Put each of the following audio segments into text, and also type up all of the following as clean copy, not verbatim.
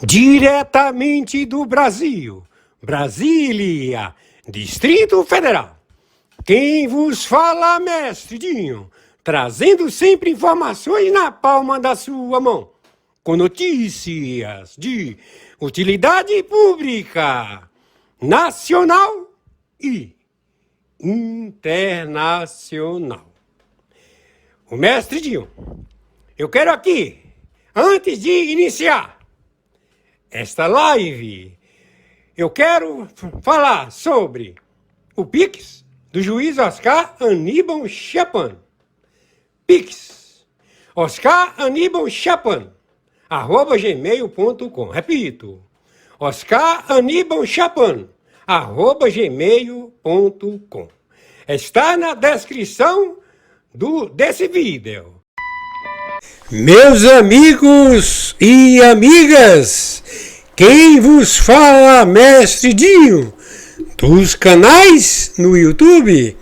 Diretamente do Brasil, Brasília, Distrito Federal. Quem vos fala, mestre Dinho, trazendo sempre informações na palma da sua mão, com notícias de utilidade pública, nacional e internacional. O mestre Dinho, eu quero aqui, antes de iniciar esta live, eu quero falar sobre o Pix do juiz Oscar Aníbal Chapan. Pix, Oscar Aníbal Chapan, @gmail.com. Repito, Oscar Aníbal Chapan, @gmail.com. Está na descrição desse vídeo. Meus amigos e amigas, quem vos fala, mestre Dinho, dos canais no YouTube,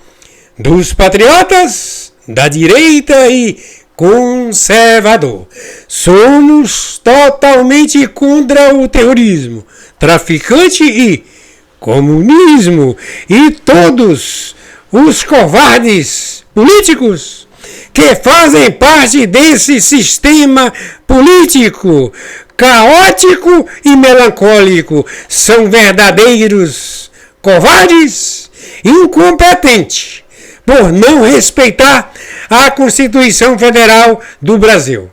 dos patriotas, da direita e conservador. Somos totalmente contra o terrorismo, traficante e comunismo e todos os covardes políticos que fazem parte desse sistema político caótico e melancólico são verdadeiros covardes, incompetentes, por não respeitar a Constituição Federal do Brasil.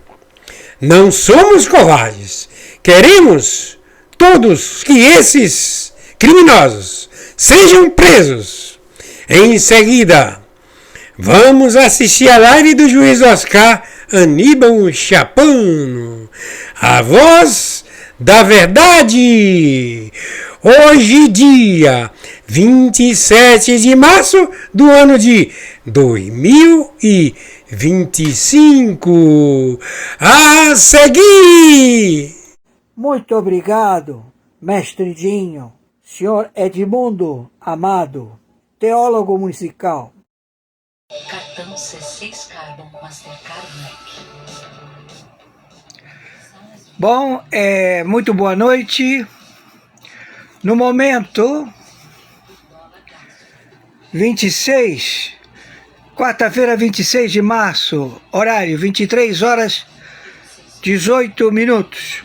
Não somos covardes. Queremos todos que esses criminosos sejam presos. Em seguida, vamos assistir a live do juiz Oscar Aníbal Chapan, a voz da verdade. Hoje, dia 27 de março do ano de 2025. A seguir! Muito obrigado, mestre Dinho, senhor Edmundo Amado, teólogo musical. Cartão C6 Carbon Mastercard Black. Bom, muito boa noite. No momento 26, quarta-feira 26 de março, horário 23 horas 18 minutos.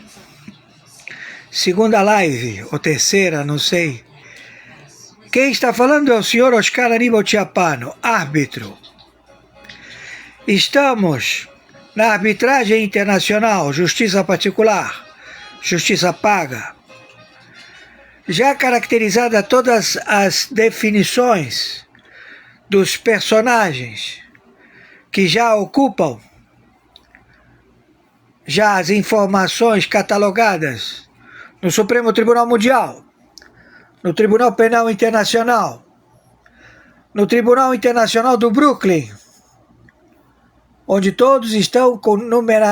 Segunda live, ou terceira, não sei. Quem está falando é o senhor Oscar Aníbal Chapan, árbitro. Estamos na arbitragem internacional, justiça particular, justiça paga. Já caracterizada todas as definições dos personagens que já ocupam, já as informações catalogadas no Supremo Tribunal Mundial, no Tribunal Penal Internacional, no Tribunal Internacional do Brooklyn, onde todos estão com número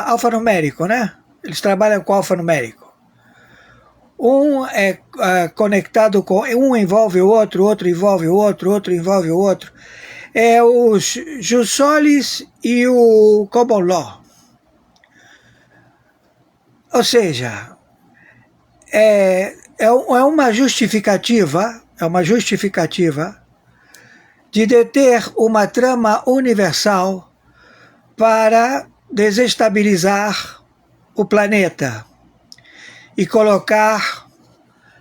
alfanumérico, né? Eles trabalham com alfanumérico. Um é conectado com... Um envolve o outro envolve o outro, outro envolve o outro. É os jus solis e o common law. Ou seja, é uma justificativa de deter uma trama universal para desestabilizar o planeta e colocar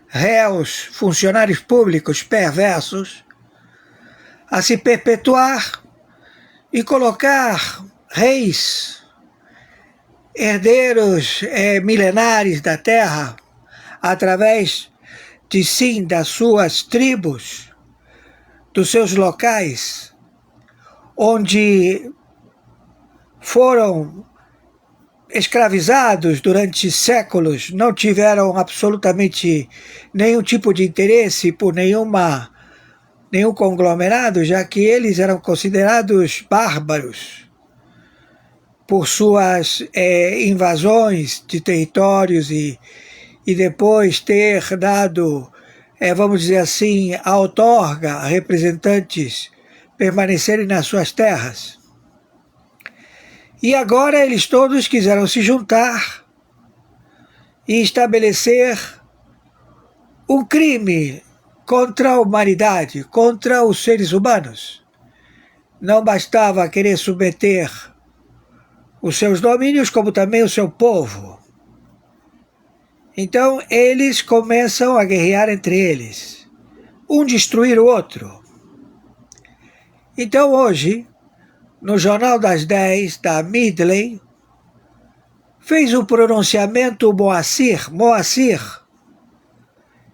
réus, funcionários públicos perversos, a se perpetuar e colocar reis, herdeiros milenares da terra, através de sim das suas tribos, dos seus locais, onde foram escravizados durante séculos, não tiveram absolutamente nenhum tipo de interesse por nenhum conglomerado, já que eles eram considerados bárbaros por suas invasões de territórios e e depois ter dado, vamos dizer assim, a outorga a representantes permanecerem nas suas terras. E agora eles todos quiseram se juntar e estabelecer um crime contra a humanidade, contra os seres humanos. Não bastava querer submeter os seus domínios, como também o seu povo. Então eles começam a guerrear entre eles, um destruir o outro. Então hoje, no Jornal das 10 da Midley, fez um pronunciamento Moacir.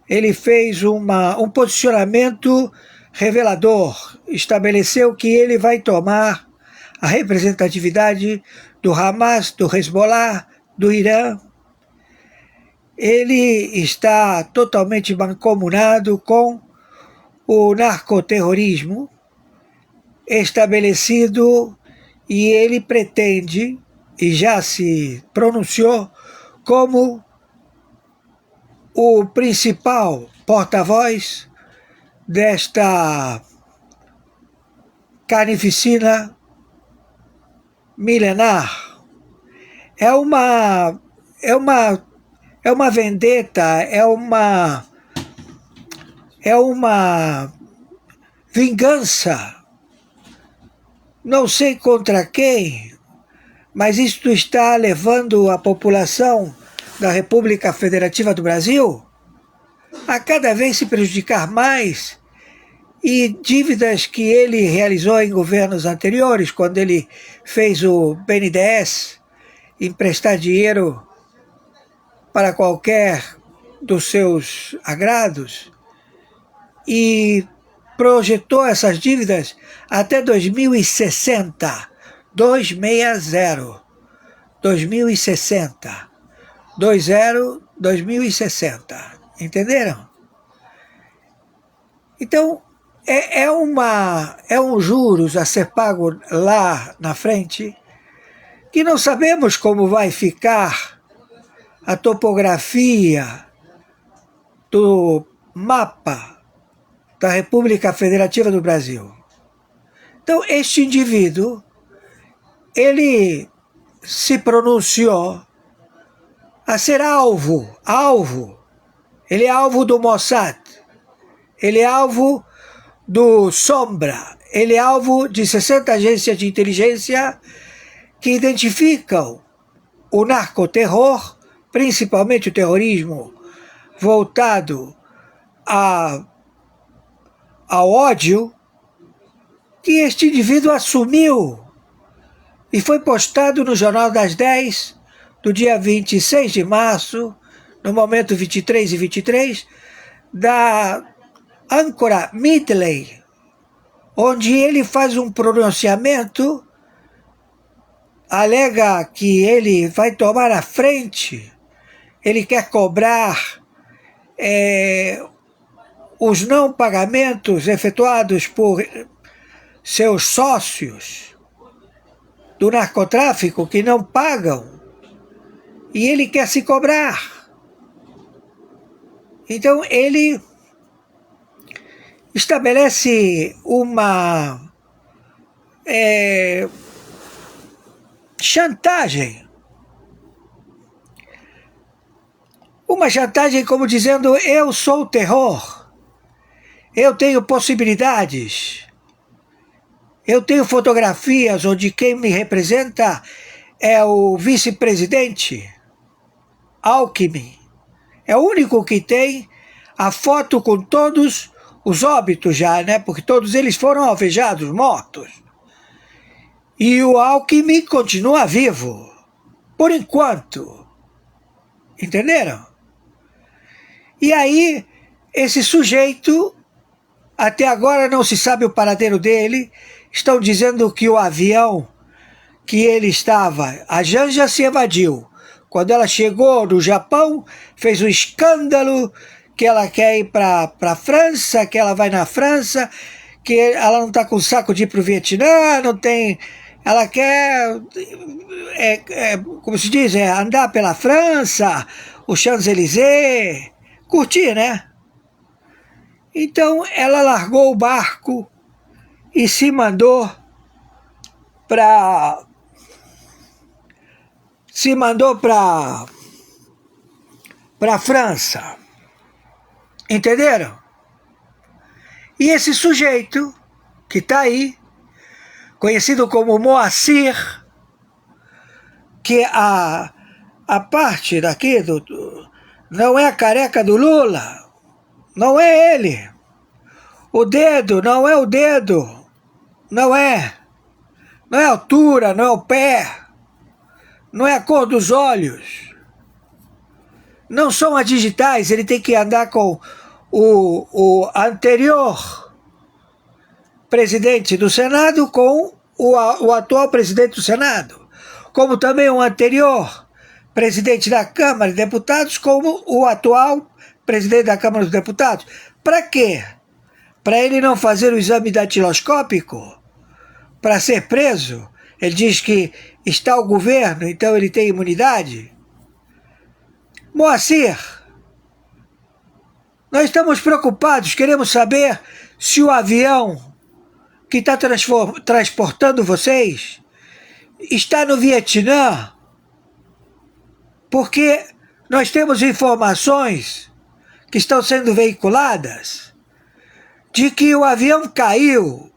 Ele fez um posicionamento revelador, estabeleceu que ele vai tomar a representatividade do Hamas, do Hezbollah, do Irã. Ele está totalmente mancomunado com o narcoterrorismo estabelecido, e ele pretende, e já se pronunciou, como o principal porta-voz desta carnificina milenar. É uma vendetta, é uma vingança. Não sei contra quem, mas isto está levando a população da República Federativa do Brasil a cada vez se prejudicar mais, e dívidas que ele realizou em governos anteriores, quando ele fez o BNDES, emprestar dinheiro para qualquer dos seus agrados, e projetou essas dívidas até 2060, 260, 2060, 2060, entenderam? Então, é um juros a ser pago lá na frente, que não sabemos como vai ficar a topografia do mapa da República Federativa do Brasil. Então, este indivíduo, ele se pronunciou a ser alvo. Ele é alvo do Mossad, ele é alvo do Sombra, ele é alvo de 60 agências de inteligência que identificam o narcoterror, principalmente o terrorismo voltado ao ódio, que este indivíduo assumiu, e foi postado no Jornal das 10 do dia 26 de março, no momento 23 e 23, da âncora Midley, onde ele faz um pronunciamento, alega que ele vai tomar a frente, ele quer cobrar os não pagamentos efetuados por seus sócios do narcotráfico que não pagam, e ele quer se cobrar. Então ele estabelece uma chantagem. Uma chantagem como dizendo: eu sou o terror, eu tenho possibilidades, eu tenho fotografias onde quem me representa é o vice-presidente Alckmin. É o único que tem a foto com todos os óbitos já, né? Porque todos eles foram alvejados, mortos. E o Alckmin continua vivo, por enquanto. Entenderam? E aí, esse sujeito, até agora não se sabe o paradeiro dele. Estão dizendo que o avião que ele estava, a Janja se evadiu. Quando ela chegou no Japão, fez um escândalo que ela quer ir para a França, que ela vai na França, que ela não está com saco de ir para o Vietnã, não tem... Ela quer, como se diz, andar pela França, o Champs-Élysées, curtir, né? Então ela largou o barco e se mandou para França. Entenderam? E esse sujeito que está aí, conhecido como Moacir, que a parte daqui não é a careca do Lula, não é ele. O dedo não é o dedo, não é a altura, não é o pé, não é a cor dos olhos, não são as digitais. Ele tem que andar com o anterior presidente do Senado com o atual presidente do Senado, como também o anterior presidente da Câmara de Deputados como o atual presidente da Câmara dos Deputados. Para quê? Para ele não fazer o exame datiloscópico? Para ser preso? Ele diz que está o governo, então ele tem imunidade? Moacir, nós estamos preocupados, queremos saber se o avião que está transportando vocês está no Vietnã, porque nós temos informações que estão sendo veiculadas de que o avião caiu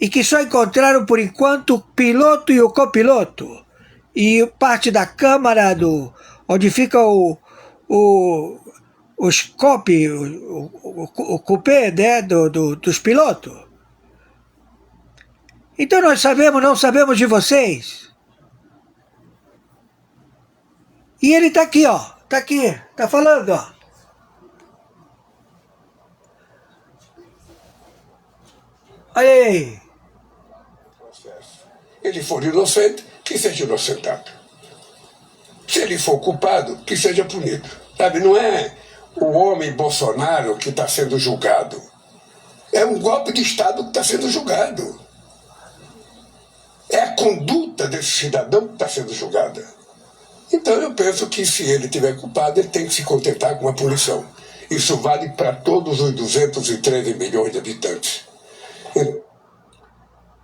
e que só encontraram por enquanto o piloto e o copiloto e parte da câmara onde fica o scope, o cupê, né, dos pilotos. Então nós não sabemos de vocês. E ele está aqui, ó. Está aqui, está falando, ó. Olha aí. Ele for inocente, que seja inocentado. Se ele for culpado, que seja punido. Sabe, não é o homem Bolsonaro que está sendo julgado. É um golpe de Estado que está sendo julgado. É a conduta desse cidadão que está sendo julgada. Então eu penso que se ele tiver culpado, ele tem que se contentar com a punição. Isso vale para todos os 213 milhões de habitantes.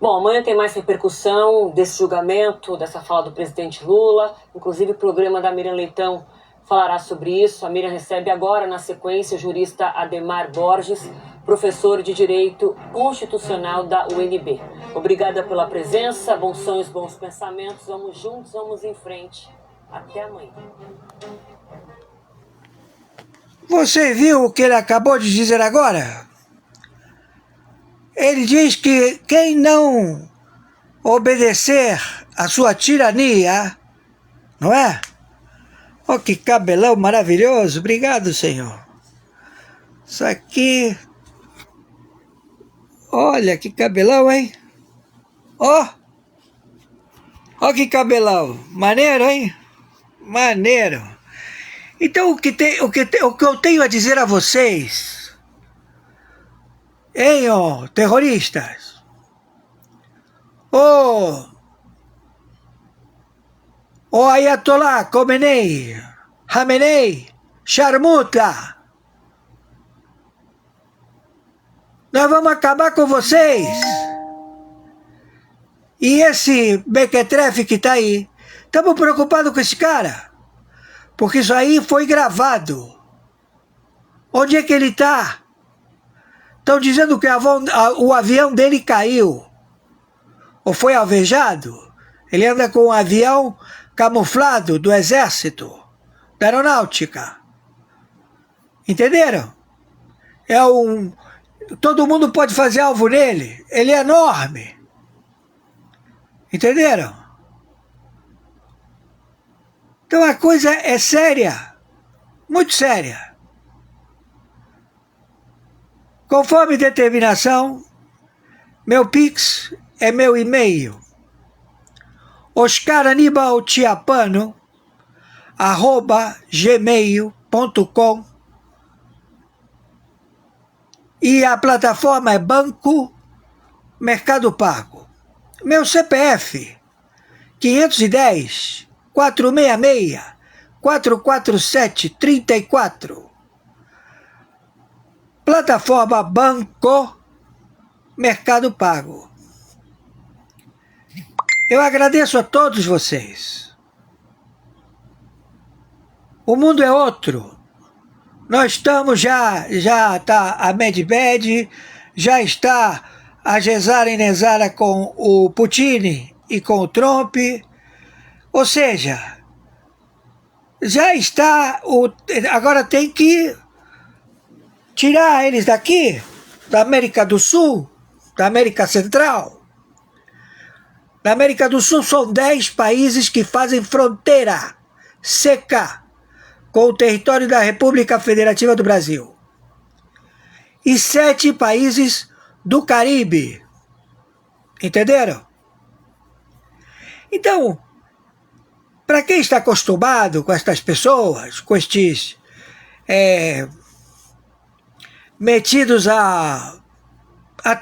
Bom, amanhã tem mais repercussão desse julgamento, dessa fala do presidente Lula. Inclusive o programa da Miriam Leitão falará sobre isso. A Miriam recebe agora, na sequência, o jurista Ademar Borges, professor de Direito Constitucional da UNB. Obrigada pela presença, bons sonhos, bons pensamentos. Vamos juntos, vamos em frente. Até amanhã. Você viu o que ele acabou de dizer agora? Ele diz que quem não obedecer à sua tirania, não é? Oh, que cabelão maravilhoso. Obrigado, Senhor. Isso aqui... Olha, que cabelão, hein? Ó! Ó que cabelão. Maneiro, hein? Maneiro. Então, o que eu tenho a dizer a vocês, hein, ó, terroristas? Ô Ayatollah Khamenei, Charmuta, nós vamos acabar com vocês. E esse Mequetrefe que está aí, estamos preocupados com esse cara, porque isso aí foi gravado. Onde é que ele está? Estão dizendo que o avião dele caiu, ou foi alvejado. Ele anda com um avião camuflado do exército, da aeronáutica. Entenderam? Todo mundo pode fazer alvo nele. Ele é enorme. Entenderam? Então a coisa é séria. Muito séria. Conforme determinação, meu Pix é meu e-mail. oscaranibaltiapano@gmail.com. E a plataforma é Banco Mercado Pago. Meu CPF, 510-466 447-34. Plataforma Banco Mercado Pago. Eu agradeço a todos vocês. O mundo é outro. Nós estamos já está a Medvedev, já está a Gezara Inezara com o Putin e com o Trump. Ou seja, já está, agora tem que tirar eles daqui, da América do Sul, da América Central. Na América do Sul são 10 países que fazem fronteira seca com o território da República Federativa do Brasil. E 7 países do Caribe. Entenderam? Então, para quem está acostumado com estas pessoas, com estes metidos a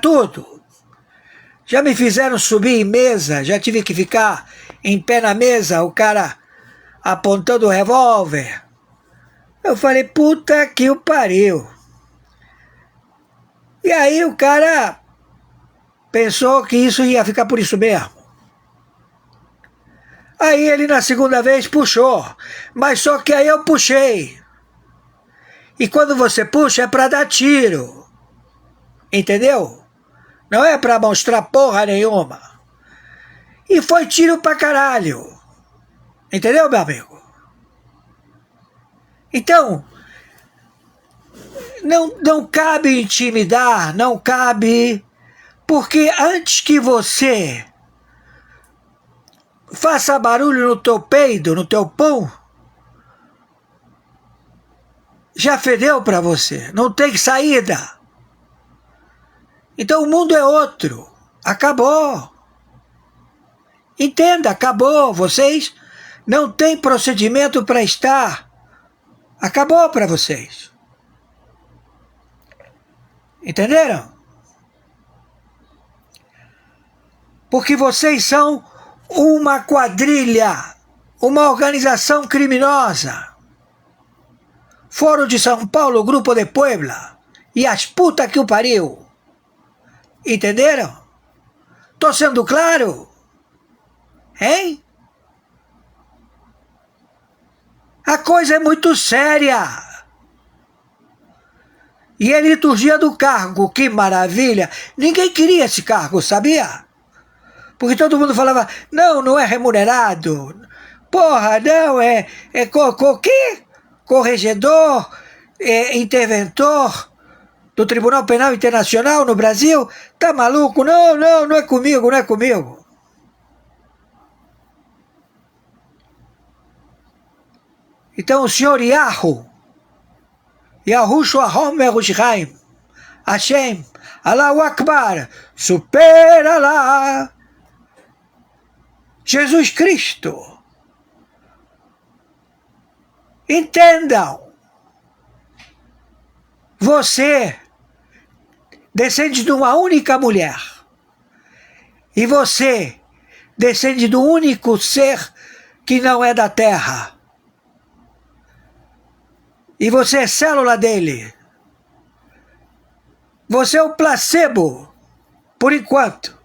tudo, já me fizeram subir em mesa, já tive que ficar em pé na mesa, o cara apontando o revólver. Eu falei, puta que o pariu. E aí o cara pensou que isso ia ficar por isso mesmo. Aí ele na segunda vez puxou, mas só que aí eu puxei. E quando você puxa é para dar tiro. Entendeu? Não é para mostrar porra nenhuma. E foi tiro pra caralho. Entendeu, meu amigo? Então, não cabe intimidar, não cabe, porque antes que você faça barulho no teu peido, no teu pum, já fedeu para você, não tem saída. Então o mundo é outro, acabou. Entenda, acabou, vocês não têm procedimento para estar. Acabou para vocês. Entenderam? Porque vocês são uma quadrilha, uma organização criminosa. Foro de São Paulo, Grupo de Puebla e as putas que o pariu. Entenderam? Tô sendo claro? Hein? A coisa é muito séria. E a liturgia do cargo, que maravilha. Ninguém queria esse cargo, sabia? Porque todo mundo falava, não é remunerado. Porra, não, quê? Corregedor, interventor do Tribunal Penal Internacional no Brasil? Tá maluco? Não é comigo, não é comigo. Então o senhor Yahushua HaMashiach, Hashem, Allahu Akbar, supera lá, Jesus Cristo. Entendam, você descende de uma única mulher e você descende do único ser que não é da terra. E você é célula dele. Você é o placebo, por enquanto.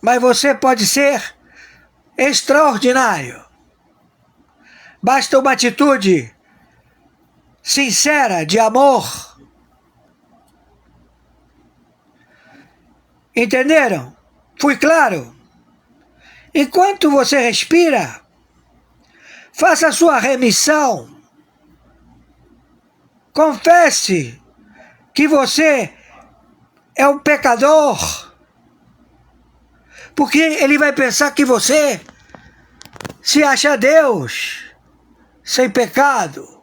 Mas você pode ser extraordinário. Basta uma atitude sincera, de amor. Entenderam? Fui claro? Enquanto você respira, faça a sua remissão. Confesse que você é um pecador, porque ele vai pensar que você se acha Deus, sem pecado.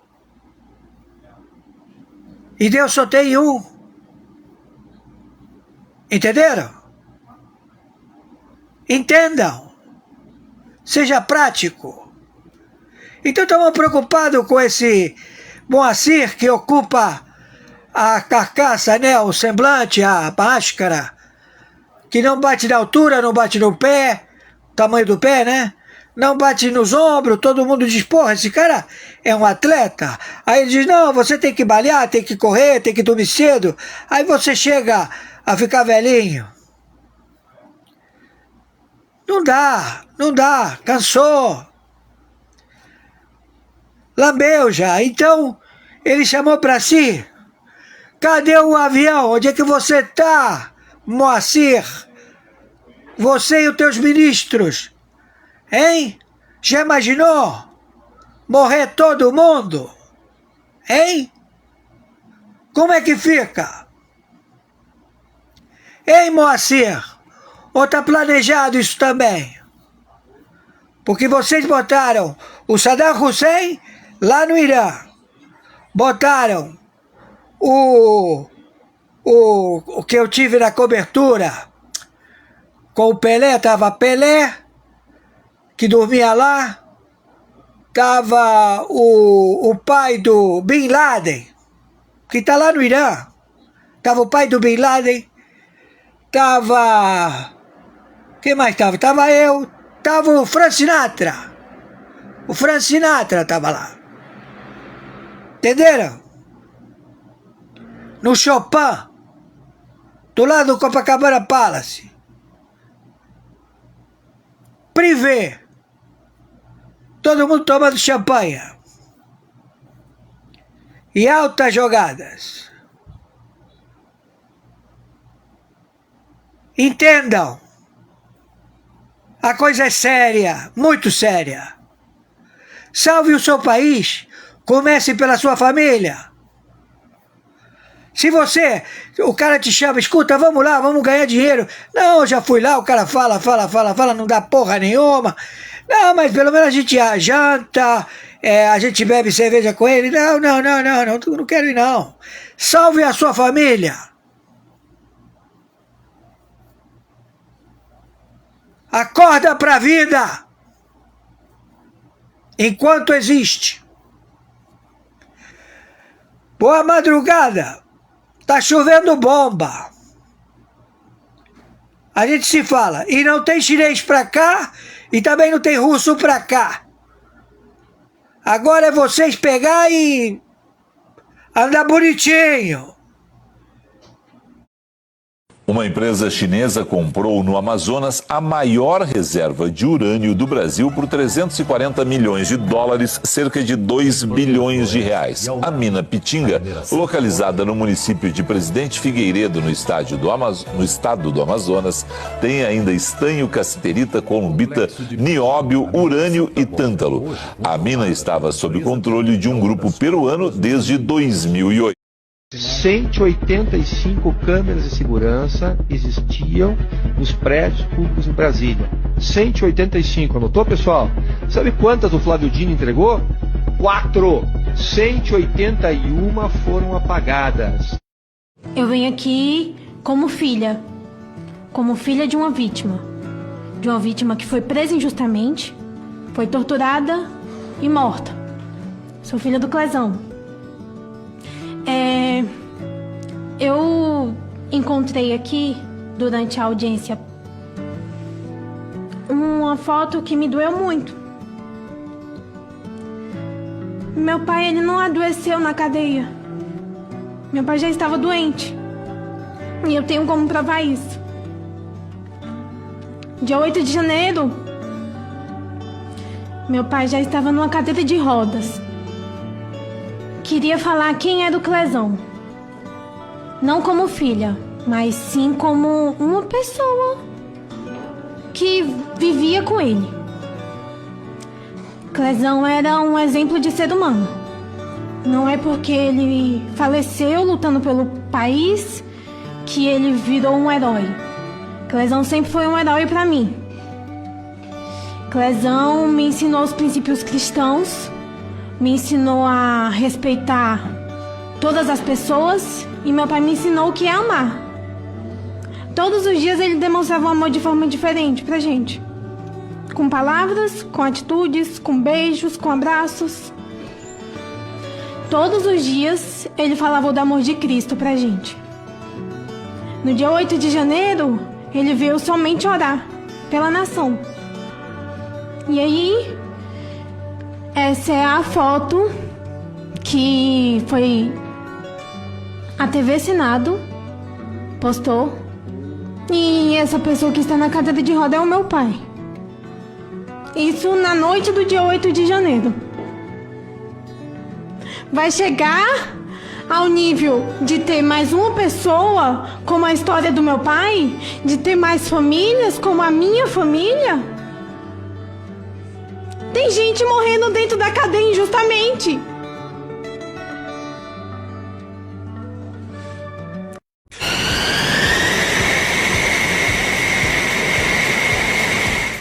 E Deus só tem um. Entenderam? Entendam. Seja prático. Então estamos preocupados com esse Moacir que ocupa a carcaça, né, o semblante, a máscara, que não bate na altura, não bate no pé, tamanho do pé, né? não bate nos ombros, todo mundo diz, porra, esse cara é um atleta. Aí ele diz, não, você tem que malhar, tem que correr, tem que dormir cedo. Aí você chega a ficar velhinho. Não dá, cansou. Lambeu já. Então, ele chamou para si. Cadê o avião? Onde é que você tá, Moacir? Você e os teus ministros. Hein? Já imaginou? Morrer todo mundo? Hein? Como é que fica? Hein, Moacir? Ou tá planejado isso também? Porque vocês botaram o Saddam Hussein lá no Irã. Botaram o que eu tive na cobertura com o Pelé, tava Pelé, que dormia lá, tava o pai do Bin Laden, que tá lá no Irã, tava o pai do Bin Laden, tava... Quem mais tava? Tava eu, tava o Frank Sinatra. O Frank Sinatra tava lá. Entenderam? No Chopin, do lado do Copacabana Palace. Privé. Todo mundo tomando champanhe. E altas jogadas. Entendam. A coisa é séria, muito séria. Salve o seu país, comece pela sua família. Se você, o cara te chama, escuta, vamos lá, vamos ganhar dinheiro. Não, já fui lá, o cara fala, não dá porra nenhuma. Não, mas pelo menos a gente janta, a gente bebe cerveja com ele. Não quero ir não. Salve a sua família. Acorda para a vida, enquanto existe. Boa madrugada, tá chovendo bomba. A gente se fala, e não tem chinês para cá, e também não tem russo para cá. Agora é vocês pegar e andar bonitinho. Uma empresa chinesa comprou no Amazonas a maior reserva de urânio do Brasil por 340 milhões de dólares, cerca de 2 bilhões de reais. A mina Pitinga, localizada no município de Presidente Figueiredo, no estado do Amazonas, tem ainda estanho, cassiterita, columbita, nióbio, urânio e tântalo. A mina estava sob controle de um grupo peruano desde 2008. 185 câmeras de segurança existiam nos prédios públicos em Brasília. 185, anotou, pessoal? Sabe quantas o Flávio Dino entregou? 4. 181 foram apagadas. Eu venho aqui como filha de uma vítima que foi presa injustamente, foi torturada e morta. Sou filha do Clezão. Eu encontrei aqui, durante a audiência, uma foto que me doeu muito. Meu pai, ele não adoeceu na cadeia. Meu pai já estava doente. E eu tenho como provar isso. Dia 8 de janeiro, meu pai já estava numa cadeira de rodas. Queria falar quem é do Clezão. Não como filha, mas sim como uma pessoa que vivia com ele. Clezão era um exemplo de ser humano. Não é porque ele faleceu lutando pelo país que ele virou um herói. Clezão sempre foi um herói para mim. Clezão me ensinou os princípios cristãos, me ensinou a respeitar todas as pessoas e meu pai me ensinou o que é amar. Todos os dias ele demonstrava o amor de forma diferente pra gente. Com palavras, com atitudes, com beijos, com abraços. Todos os dias ele falava do amor de Cristo pra gente. No dia 8 de janeiro, ele veio somente orar pela nação. E aí, essa é a foto que foi a TV Senado postou. E essa pessoa que está na cadeira de roda é o meu pai. Isso na noite do dia 8 de janeiro. Vai chegar ao nível de ter mais uma pessoa como a história do meu pai? De ter mais famílias como a minha família? Tem gente morrendo dentro da cadeia injustamente.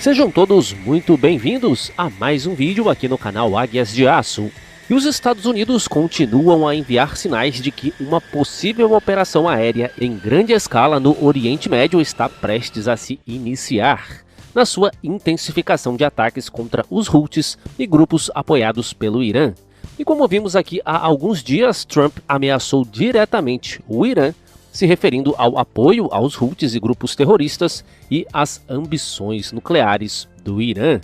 Sejam todos muito bem-vindos a mais um vídeo aqui no canal Águias de Aço. E os Estados Unidos continuam a enviar sinais de que uma possível operação aérea em grande escala no Oriente Médio está prestes a se iniciar, na sua intensificação de ataques contra os Houthis e grupos apoiados pelo Irã. E como vimos aqui há alguns dias, Trump ameaçou diretamente o Irã, se referindo ao apoio aos Houthis e grupos terroristas e às ambições nucleares do Irã.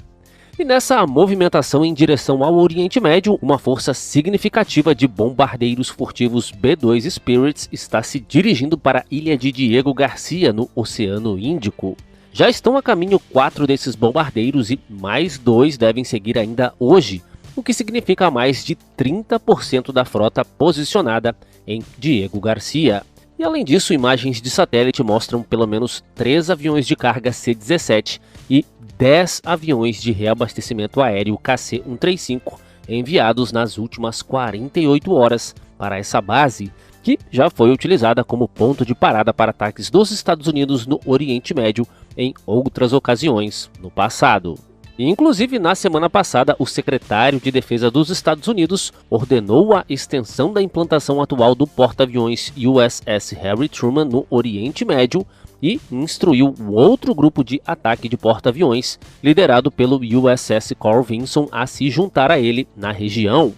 E nessa movimentação em direção ao Oriente Médio, uma força significativa de bombardeiros furtivos B-2 Spirits está se dirigindo para a ilha de Diego Garcia, no Oceano Índico. Já estão a caminho 4 desses bombardeiros e mais 2 devem seguir ainda hoje, o que significa mais de 30% da frota posicionada em Diego Garcia. E além disso, imagens de satélite mostram pelo menos 3 aviões de carga C-17 e 10 aviões de reabastecimento aéreo KC-135 enviados nas últimas 48 horas para essa base, que já foi utilizada como ponto de parada para ataques dos Estados Unidos no Oriente Médio em outras ocasiões no passado. E, inclusive, na semana passada, o secretário de Defesa dos Estados Unidos ordenou a extensão da implantação atual do porta-aviões USS Harry Truman no Oriente Médio e instruiu um outro grupo de ataque de porta-aviões, liderado pelo USS Carl Vinson, a se juntar a ele na região.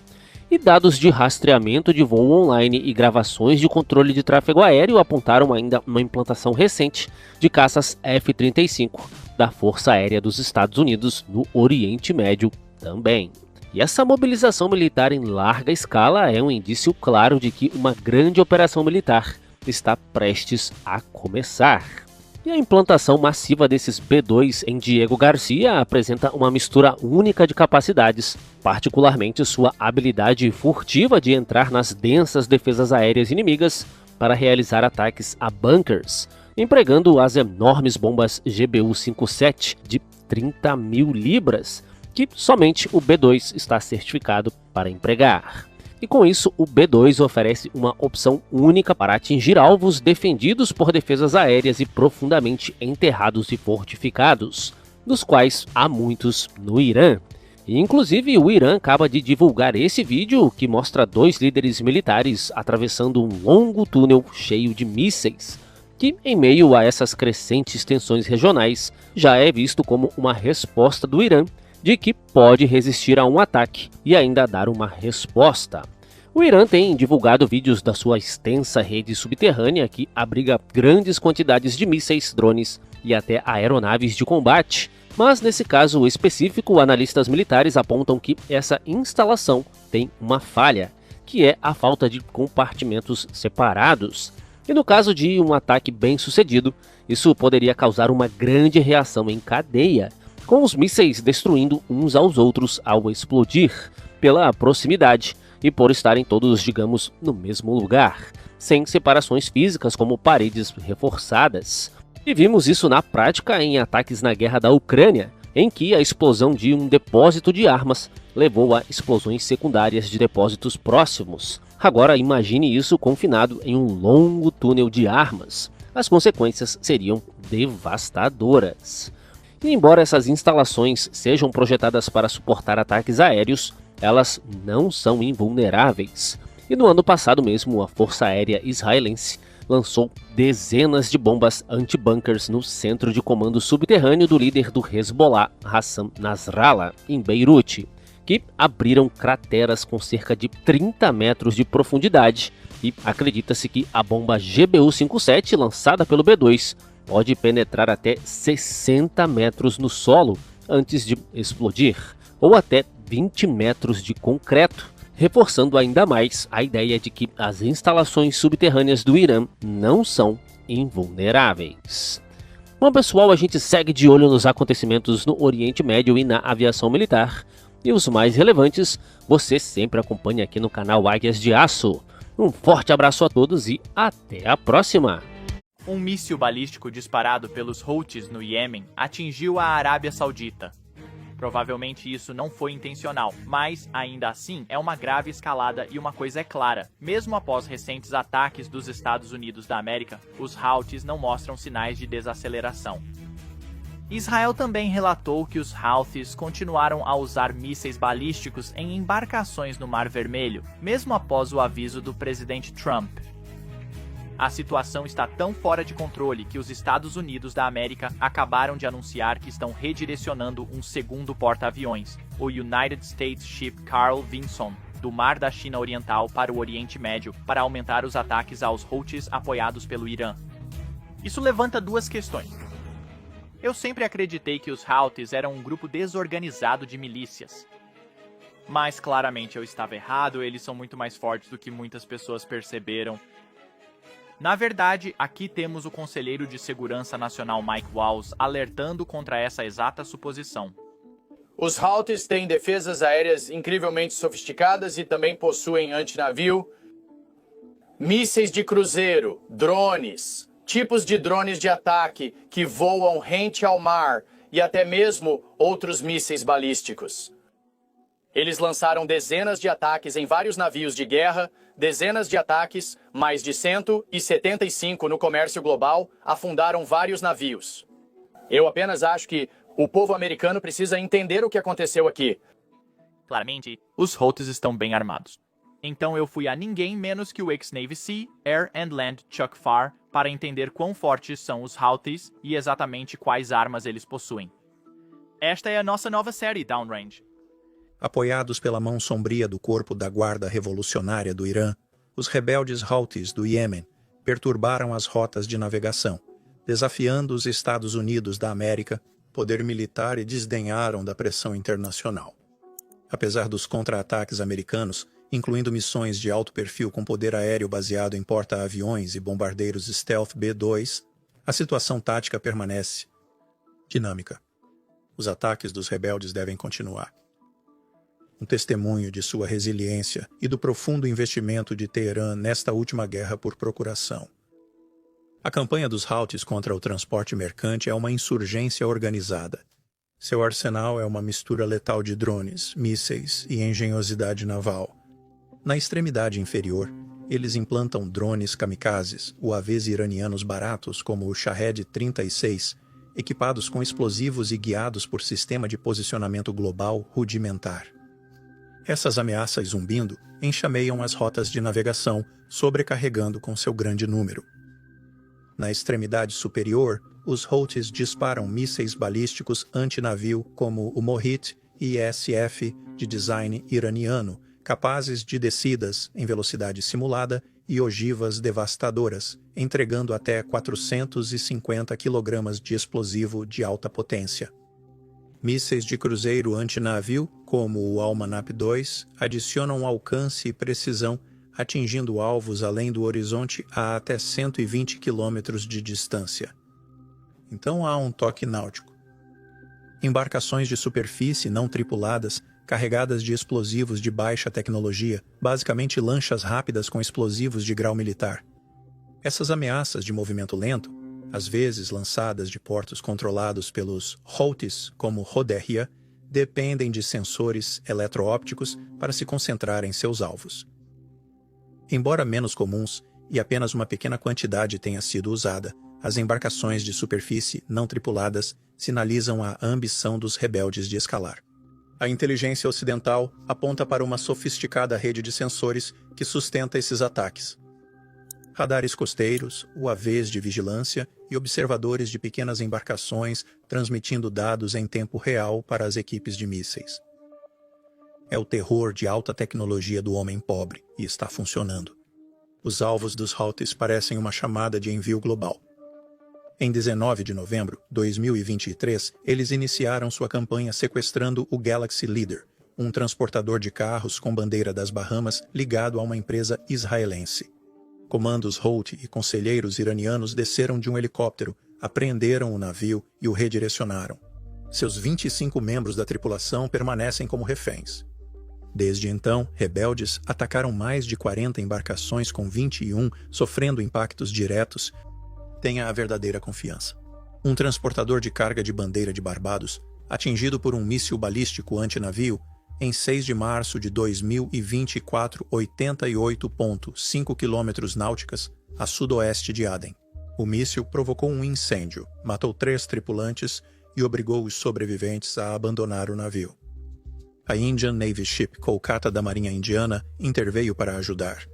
E dados de rastreamento de voo online e gravações de controle de tráfego aéreo apontaram ainda uma implantação recente de caças F-35 da Força Aérea dos Estados Unidos no Oriente Médio também. E essa mobilização militar em larga escala é um indício claro de que uma grande operação militar está prestes a começar. E a implantação massiva desses B-2 em Diego Garcia apresenta uma mistura única de capacidades, particularmente sua habilidade furtiva de entrar nas densas defesas aéreas inimigas para realizar ataques a bunkers, empregando as enormes bombas GBU-57 de 30 mil libras, que somente o B-2 está certificado para empregar. E com isso, o B-2 oferece uma opção única para atingir alvos defendidos por defesas aéreas e profundamente enterrados e fortificados, dos quais há muitos no Irã. E, inclusive, o Irã acaba de divulgar esse vídeo que mostra 2 líderes militares atravessando um longo túnel cheio de mísseis, que, em meio a essas crescentes tensões regionais, já é visto como uma resposta do Irã de que pode resistir a um ataque e ainda dar uma resposta. O Irã tem divulgado vídeos da sua extensa rede subterrânea que abriga grandes quantidades de mísseis, drones e até aeronaves de combate, mas nesse caso específico, analistas militares apontam que essa instalação tem uma falha, que é a falta de compartimentos separados. E no caso de um ataque bem sucedido, isso poderia causar uma grande reação em cadeia, com os mísseis destruindo uns aos outros ao explodir, pela proximidade e por estarem todos, digamos, no mesmo lugar, sem separações físicas como paredes reforçadas. E vimos isso na prática em ataques na guerra da Ucrânia, em que a explosão de um depósito de armas levou a explosões secundárias de depósitos próximos. Agora imagine isso confinado em um longo túnel de armas. As consequências seriam devastadoras. E embora essas instalações sejam projetadas para suportar ataques aéreos, elas não são invulneráveis. E no ano passado mesmo, a Força Aérea Israelense lançou dezenas de bombas anti-bunkers no centro de comando subterrâneo do líder do Hezbollah, Hassan Nasrallah, em Beirute, que abriram crateras com cerca de 30 metros de profundidade, e acredita-se que a bomba GBU-57, lançada pelo B-2, pode penetrar até 60 metros no solo, antes de explodir, ou até 20 metros de concreto, reforçando ainda mais a ideia de que as instalações subterrâneas do Irã não são invulneráveis. Bom, pessoal, a gente segue de olho nos acontecimentos no Oriente Médio e na aviação militar. E os mais relevantes, você sempre acompanha aqui no canal Águias de Aço. Um forte abraço a todos e até a próxima! Um míssil balístico disparado pelos Houthis no Iêmen atingiu a Arábia Saudita. Provavelmente isso não foi intencional, mas, ainda assim, é uma grave escalada e uma coisa é clara. Mesmo após recentes ataques dos Estados Unidos da América, os Houthis não mostram sinais de desaceleração. Israel também relatou que os Houthis continuaram a usar mísseis balísticos em embarcações no Mar Vermelho, mesmo após o aviso do presidente Trump. A situação está tão fora de controle que os Estados Unidos da América acabaram de anunciar que estão redirecionando um segundo porta-aviões, o United States Ship Carl Vinson, do Mar da China Oriental para o Oriente Médio, para aumentar os ataques aos Houthis apoiados pelo Irã. Isso levanta duas questões. Eu sempre acreditei que os Houthis eram um grupo desorganizado de milícias. Mas claramente eu estava errado, eles são muito mais fortes do que muitas pessoas perceberam. Na verdade, aqui temos o conselheiro de Segurança Nacional Mike Waltz alertando contra essa exata suposição. Os Houthis têm defesas aéreas incrivelmente sofisticadas e também possuem antinavio, mísseis de cruzeiro, drones, tipos de drones de ataque que voam rente ao mar e até mesmo outros mísseis balísticos. Eles lançaram dezenas de ataques em vários navios de guerra, dezenas de ataques, mais de 175 no comércio global, afundaram vários navios. Eu apenas acho que o povo americano precisa entender o que aconteceu aqui. Claramente, os Houthis estão bem armados. Então eu fui a ninguém menos que o ex-Navy Sea, Air and Land Chuck Farr para entender quão fortes são os Houthis e exatamente quais armas eles possuem. Esta é a nossa nova série Downrange. Apoiados pela mão sombria do corpo da Guarda Revolucionária do Irã, os rebeldes Houthis do Iêmen perturbaram as rotas de navegação, desafiando os Estados Unidos da América, poder militar e desdenharam da pressão internacional. Apesar dos contra-ataques americanos, incluindo missões de alto perfil com poder aéreo baseado em porta-aviões e bombardeiros Stealth B-2, a situação tática permanece dinâmica. Os ataques dos rebeldes devem continuar. Um testemunho de sua resiliência e do profundo investimento de Teherã nesta última guerra por procuração. A campanha dos Houthis contra o transporte mercante é uma insurgência organizada. Seu arsenal é uma mistura letal de drones, mísseis e engenhosidade naval. Na extremidade inferior, eles implantam drones kamikazes, UAVs iranianos baratos como o Shahed-36, equipados com explosivos e guiados por sistema de posicionamento global rudimentar. Essas ameaças zumbindo enxameiam as rotas de navegação, sobrecarregando com seu grande número. Na extremidade superior, os Houthis disparam mísseis balísticos antinavio como o Mohit ISF de design iraniano, capazes de descidas em velocidade simulada e ogivas devastadoras, entregando até 450 kg de explosivo de alta potência. Mísseis de cruzeiro antinavio, como o Almanap II, adicionam alcance e precisão, atingindo alvos além do horizonte a até 120 km de distância. Então há um toque náutico. Embarcações de superfície não tripuladas, carregadas de explosivos de baixa tecnologia, basicamente lanchas rápidas com explosivos de grau militar. Essas ameaças de movimento lento, às vezes lançadas de portos controlados pelos Houthis, como Roderria, dependem de sensores eletroópticos para se concentrar em seus alvos. Embora menos comuns e apenas uma pequena quantidade tenha sido usada, as embarcações de superfície não tripuladas sinalizam a ambição dos rebeldes de escalar. A inteligência ocidental aponta para uma sofisticada rede de sensores que sustenta esses ataques. Radares costeiros, UAVs de vigilância e observadores de pequenas embarcações transmitindo dados em tempo real para as equipes de mísseis. É o terror de alta tecnologia do homem pobre e está funcionando. Os alvos dos Houthis parecem uma chamada de envio global. Em 19 de novembro de 2023, eles iniciaram sua campanha sequestrando o Galaxy Leader, um transportador de carros com bandeira das Bahamas ligado a uma empresa israelense. Comandos Houthi e conselheiros iranianos desceram de um helicóptero, apreenderam o navio e o redirecionaram. Seus 25 membros da tripulação permanecem como reféns. Desde então, rebeldes atacaram mais de 40 embarcações com 21 sofrendo impactos diretos. Tenha a verdadeira confiança. Um transportador de carga de bandeira de Barbados, atingido por um míssil balístico antinavio, em 6 de março de 2024, 88,5 km náuticas a sudoeste de Aden. O míssil provocou um incêndio, matou 3 tripulantes e obrigou os sobreviventes a abandonar o navio. A Indian Navy Ship Kolkata da Marinha Indiana interveio para ajudar.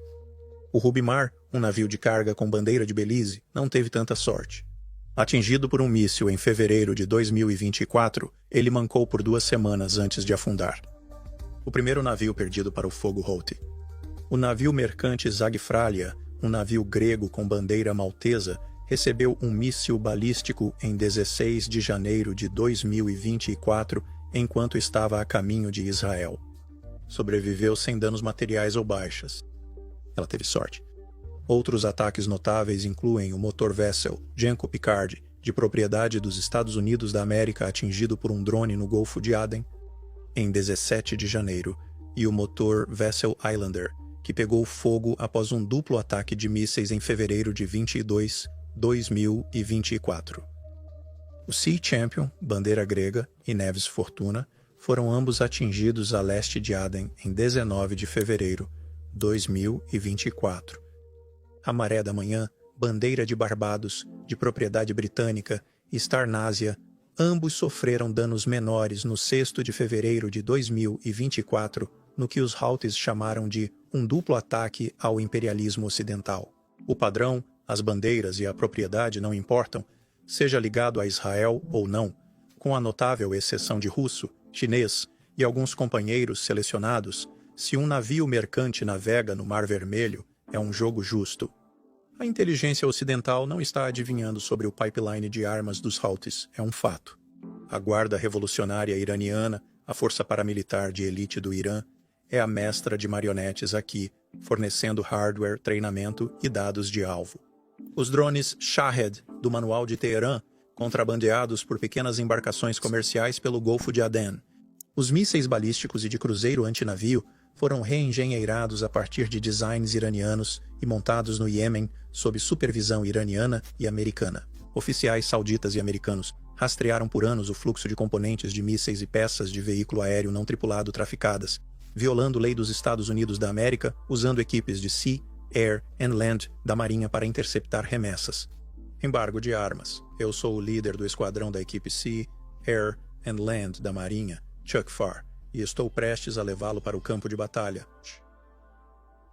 O Rubimar, um navio de carga com bandeira de Belize, não teve tanta sorte. Atingido por um míssil em fevereiro de 2024, ele mancou por 2 semanas antes de afundar. O primeiro navio perdido para o fogo Houthi. O navio mercante Zagfralia, um navio grego com bandeira maltesa, recebeu um míssil balístico em 16 de janeiro de 2024, enquanto estava a caminho de Israel. Sobreviveu sem danos materiais ou baixas. Ela teve sorte. Outros ataques notáveis incluem o motor Vessel Genco Picard, de propriedade dos Estados Unidos da América, atingido por um drone no Golfo de Aden, em 17 de janeiro, e o motor Vessel Islander, que pegou fogo após um duplo ataque de mísseis em fevereiro de 2024. O Sea Champion, bandeira grega, e Neves Fortuna foram ambos atingidos a leste de Aden em 19 de fevereiro de 2024. A Maré da Manhã, bandeira de Barbados, de propriedade britânica, e Starnasia, ambos sofreram danos menores no 6º de fevereiro de 2024, no que os Houthis chamaram de um duplo ataque ao imperialismo ocidental. O padrão, as bandeiras e a propriedade não importam, seja ligado a Israel ou não, com a notável exceção de russo, chinês e alguns companheiros selecionados. Se um navio mercante navega no Mar Vermelho, é um jogo justo. A inteligência ocidental não está adivinhando sobre o pipeline de armas dos Houthis, é um fato. A Guarda Revolucionária Iraniana, a força paramilitar de elite do Irã, é a mestra de marionetes aqui, fornecendo hardware, treinamento e dados de alvo. Os drones Shahed, do Manual de Teherã, contrabandeados por pequenas embarcações comerciais pelo Golfo de Aden. Os mísseis balísticos e de cruzeiro antinavio foram reengenheirados a partir de designs iranianos e montados no Iêmen sob supervisão iraniana e americana. Oficiais sauditas e americanos rastrearam por anos o fluxo de componentes de mísseis e peças de veículo aéreo não tripulado traficadas, violando lei dos Estados Unidos da América, usando equipes de Sea, Air and Land da Marinha para interceptar remessas. Embargo de armas. Eu sou o líder do esquadrão da equipe Sea, Air and Land da Marinha, Chuck Farr, e estou prestes a levá-lo para o campo de batalha.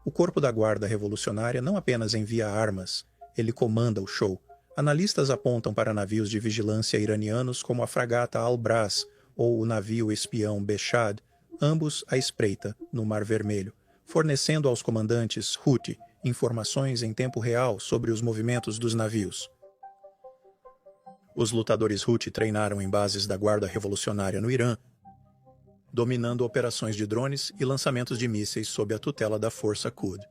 O Corpo da Guarda Revolucionária não apenas envia armas, ele comanda o show. Analistas apontam para navios de vigilância iranianos como a fragata Al-Braz ou o navio espião Beshad, ambos à espreita no Mar Vermelho, fornecendo aos comandantes Houthi informações em tempo real sobre os movimentos dos navios. Os lutadores Houthi treinaram em bases da Guarda Revolucionária no Irã, dominando operações de drones e lançamentos de mísseis sob a tutela da Força Quds.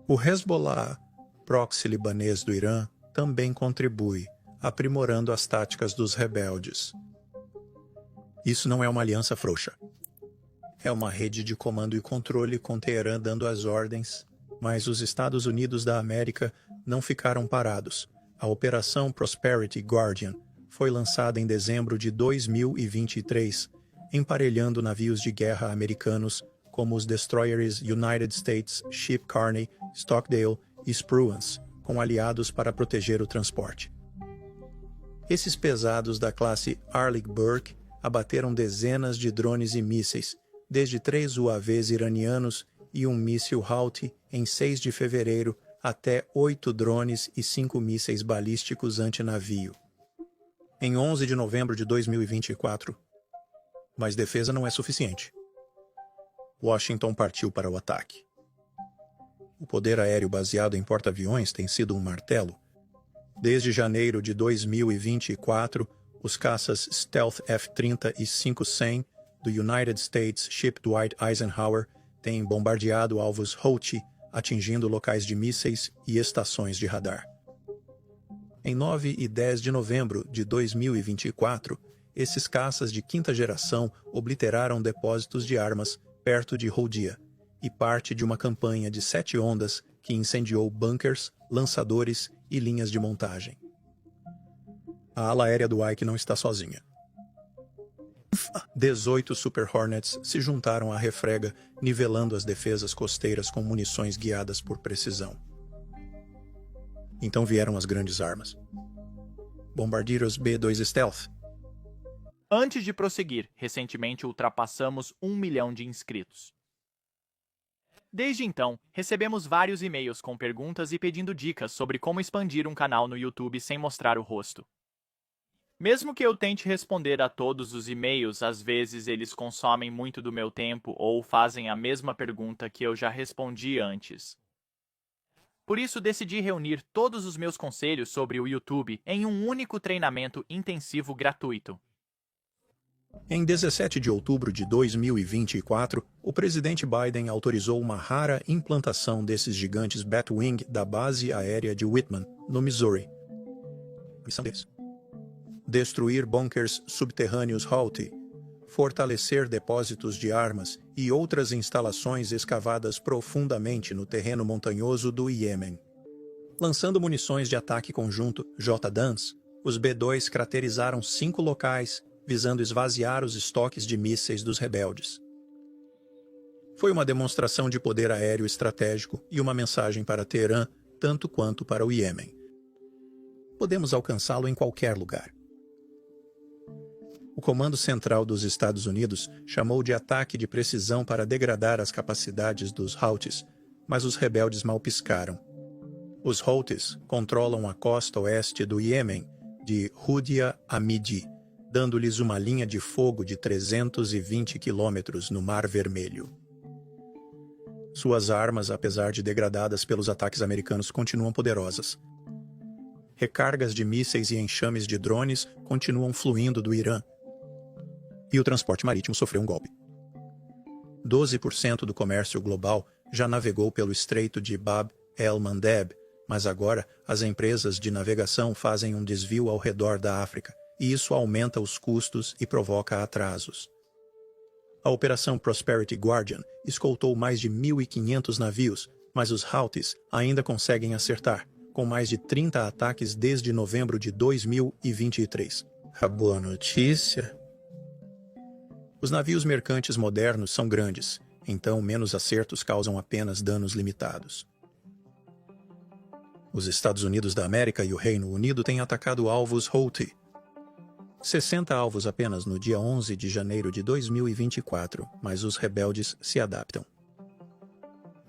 O Hezbollah, proxy libanês do Irã, também contribui, aprimorando as táticas dos rebeldes. Isso não é uma aliança frouxa. É uma rede de comando e controle com Teherã dando as ordens, mas os Estados Unidos da América não ficaram parados. A Operação Prosperity Guardian foi lançada em dezembro de 2023, emparelhando navios de guerra americanos como os destroyers United States Ship Carney, Stockdale e Spruance, com aliados para proteger o transporte. Esses pesados da classe Arleigh Burke abateram dezenas de drones e mísseis, desde 3 UAVs iranianos e um míssil Houthi em 6 de fevereiro até 8 drones e 5 mísseis balísticos antinavio. Em 11 de novembro de 2024, mas defesa não é suficiente. Washington partiu para o ataque. O poder aéreo baseado em porta-aviões tem sido um martelo. Desde janeiro de 2024, os caças Stealth F-30 e 500 do United States Ship Dwight Eisenhower têm bombardeado alvos Houthi, atingindo locais de mísseis e estações de radar. Em 9 e 10 de novembro de 2024, esses caças de quinta geração obliteraram depósitos de armas perto de Houdia e parte de uma campanha de 7 ondas que incendiou bunkers, lançadores e linhas de montagem. A ala aérea do Ike não está sozinha. 18 Super Hornets se juntaram à refrega, nivelando as defesas costeiras com munições guiadas por precisão. Então vieram as grandes armas. Bombardeiros B-2 Stealth. Antes de prosseguir, recentemente ultrapassamos 1 milhão de inscritos. Desde então, recebemos vários e-mails com perguntas e pedindo dicas sobre como expandir um canal no YouTube sem mostrar o rosto. Mesmo que eu tente responder a todos os e-mails, às vezes eles consomem muito do meu tempo ou fazem a mesma pergunta que eu já respondi antes. Por isso, decidi reunir todos os meus conselhos sobre o YouTube em um único treinamento intensivo gratuito. Em 17 de outubro de 2024, o presidente Biden autorizou uma rara implantação desses gigantes Batwing da base aérea de Whitman, no Missouri. Missão deles: destruir bunkers subterrâneos Houthi, fortalecer depósitos de armas e outras instalações escavadas profundamente no terreno montanhoso do Iêmen. Lançando munições de ataque conjunto JDAMs, os B-2 craterizaram 5 locais, visando esvaziar os estoques de mísseis dos rebeldes. Foi uma demonstração de poder aéreo estratégico e uma mensagem para Teherã, tanto quanto para o Iêmen. Podemos alcançá-lo em qualquer lugar. O Comando Central dos Estados Unidos chamou de ataque de precisão para degradar as capacidades dos Houthis, mas os rebeldes mal piscaram. Os Houthis controlam a costa oeste do Iêmen, de Houdia a Midi, dando-lhes uma linha de fogo de 320 quilômetros no Mar Vermelho. Suas armas, apesar de degradadas pelos ataques americanos, continuam poderosas. Recargas de mísseis e enxames de drones continuam fluindo do Irã. E o transporte marítimo sofreu um golpe. 12% do comércio global já navegou pelo Estreito de Bab el-Mandeb, mas agora as empresas de navegação fazem um desvio ao redor da África, e isso aumenta os custos e provoca atrasos. A Operação Prosperity Guardian escoltou mais de 1.500 navios, mas os Houthis ainda conseguem acertar, com mais de 30 ataques desde novembro de 2023. A boa notícia? Os navios mercantes modernos são grandes, então menos acertos causam apenas danos limitados. Os Estados Unidos da América e o Reino Unido têm atacado alvos Houthi. 60 alvos apenas no dia 11 de janeiro de 2024, mas os rebeldes se adaptam.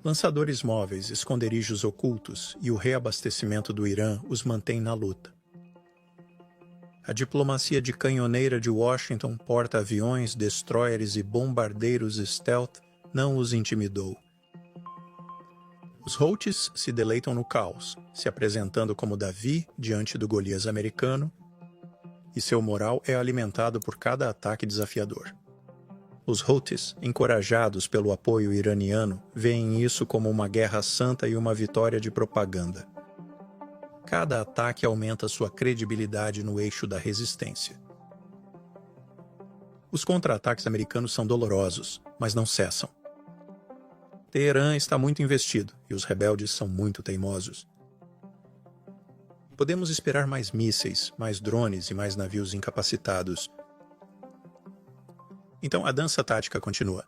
Lançadores móveis, esconderijos ocultos e o reabastecimento do Irã os mantém na luta. A diplomacia de canhoneira de Washington, porta-aviões, destroyers e bombardeiros stealth não os intimidou. Os Houthis se deleitam no caos, se apresentando como Davi diante do Golias americano, e seu moral é alimentado por cada ataque desafiador. Os Houthis, encorajados pelo apoio iraniano, veem isso como uma guerra santa e uma vitória de propaganda. Cada ataque aumenta sua credibilidade no eixo da resistência. Os contra-ataques americanos são dolorosos, mas não cessam. Teherã está muito investido e os rebeldes são muito teimosos. Podemos esperar mais mísseis, mais drones e mais navios incapacitados. Então a dança tática continua.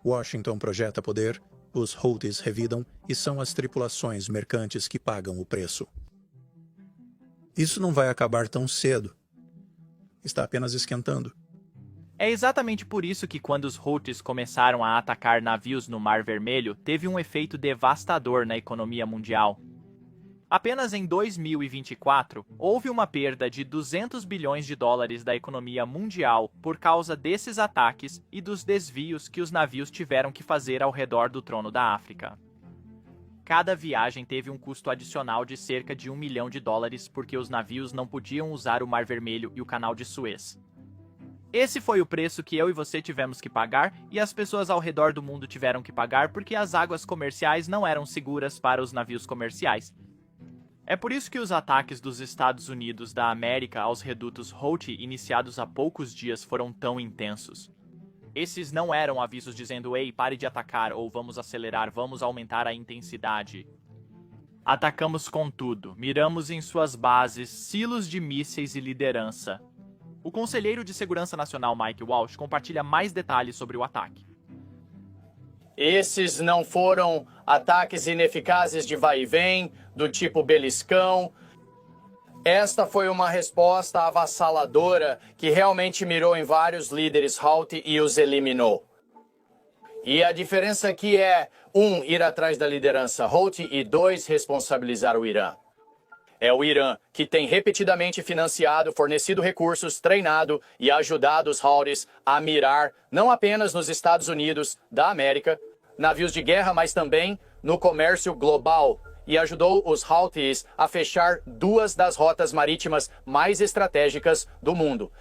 Washington projeta poder, os Houthis revidam e são as tripulações mercantes que pagam o preço. Isso não vai acabar tão cedo. Está apenas esquentando. É exatamente por isso que quando os Houthis começaram a atacar navios no Mar Vermelho, teve um efeito devastador na economia mundial. Apenas em 2024, houve uma perda de 200 bilhões de dólares da economia mundial por causa desses ataques e dos desvios que os navios tiveram que fazer ao redor do Trono da África. Cada viagem teve um custo adicional de cerca de $1 milhão porque os navios não podiam usar o Mar Vermelho e o Canal de Suez. Esse foi o preço que eu e você tivemos que pagar e as pessoas ao redor do mundo tiveram que pagar porque as águas comerciais não eram seguras para os navios comerciais. É por isso que os ataques dos Estados Unidos da América aos redutos Houthi iniciados há poucos dias foram tão intensos. Esses não eram avisos dizendo "Ei, pare de atacar" ou "Vamos acelerar, vamos aumentar a intensidade". Atacamos com tudo, miramos em suas bases, silos de mísseis e liderança. O conselheiro de Segurança Nacional Mike Waltz compartilha mais detalhes sobre o ataque. Esses não foram ataques ineficazes de vai e vem, do tipo beliscão. Esta foi uma resposta avassaladora que realmente mirou em vários líderes Houthi e os eliminou. E a diferença aqui é, 1, ir atrás da liderança Houthi e 2, responsabilizar o Irã. É o Irã que tem repetidamente financiado, fornecido recursos, treinado e ajudado os Houthis a mirar não apenas nos Estados Unidos da América, navios de guerra, mas também no comércio global, e ajudou os Houthis a fechar 2 das rotas marítimas mais estratégicas do mundo.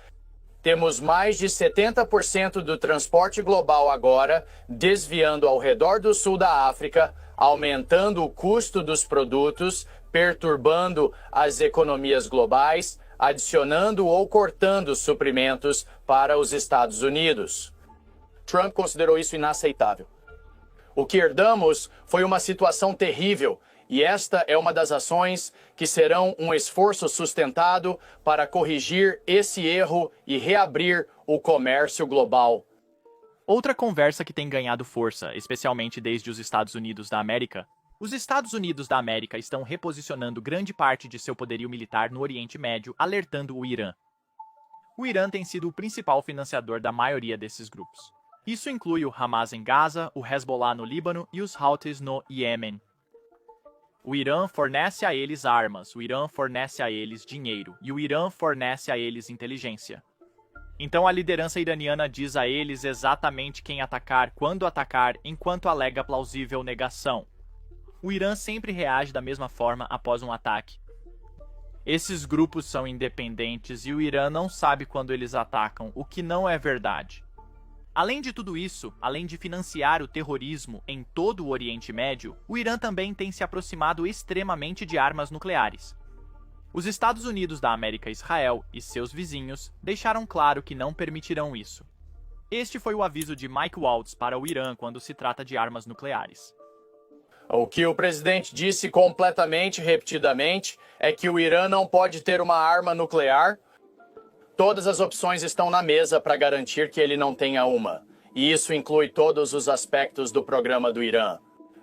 Temos mais de 70% do transporte global agora desviando ao redor do sul da África, aumentando o custo dos produtos, perturbando as economias globais, adicionando ou cortando suprimentos para os Estados Unidos. Trump considerou isso inaceitável. O que herdamos foi uma situação terrível, e esta é uma das ações que serão um esforço sustentado para corrigir esse erro e reabrir o comércio global. Outra conversa que tem ganhado força, especialmente desde os Estados Unidos da América. Os Estados Unidos da América estão reposicionando grande parte de seu poderio militar no Oriente Médio, alertando o Irã. O Irã tem sido o principal financiador da maioria desses grupos. Isso inclui o Hamas em Gaza, o Hezbollah no Líbano e os Houthis no Iêmen. O Irã fornece a eles armas, o Irã fornece a eles dinheiro e o Irã fornece a eles inteligência. Então a liderança iraniana diz a eles exatamente quem atacar, quando atacar, enquanto alega plausível negação. O Irã sempre reage da mesma forma após um ataque. Esses grupos são independentes e o Irã não sabe quando eles atacam, o que não é verdade. Além de tudo isso, além de financiar o terrorismo em todo o Oriente Médio, o Irã também tem se aproximado extremamente de armas nucleares. Os Estados Unidos da América, Israel e seus vizinhos deixaram claro que não permitirão isso. Este foi o aviso de Mike Waltz para o Irã quando se trata de armas nucleares. O que o presidente disse completamente, repetidamente, é que o Irã não pode ter uma arma nuclear. Todas as opções estão na mesa para garantir que ele não tenha uma. E isso inclui todos os aspectos do programa do Irã.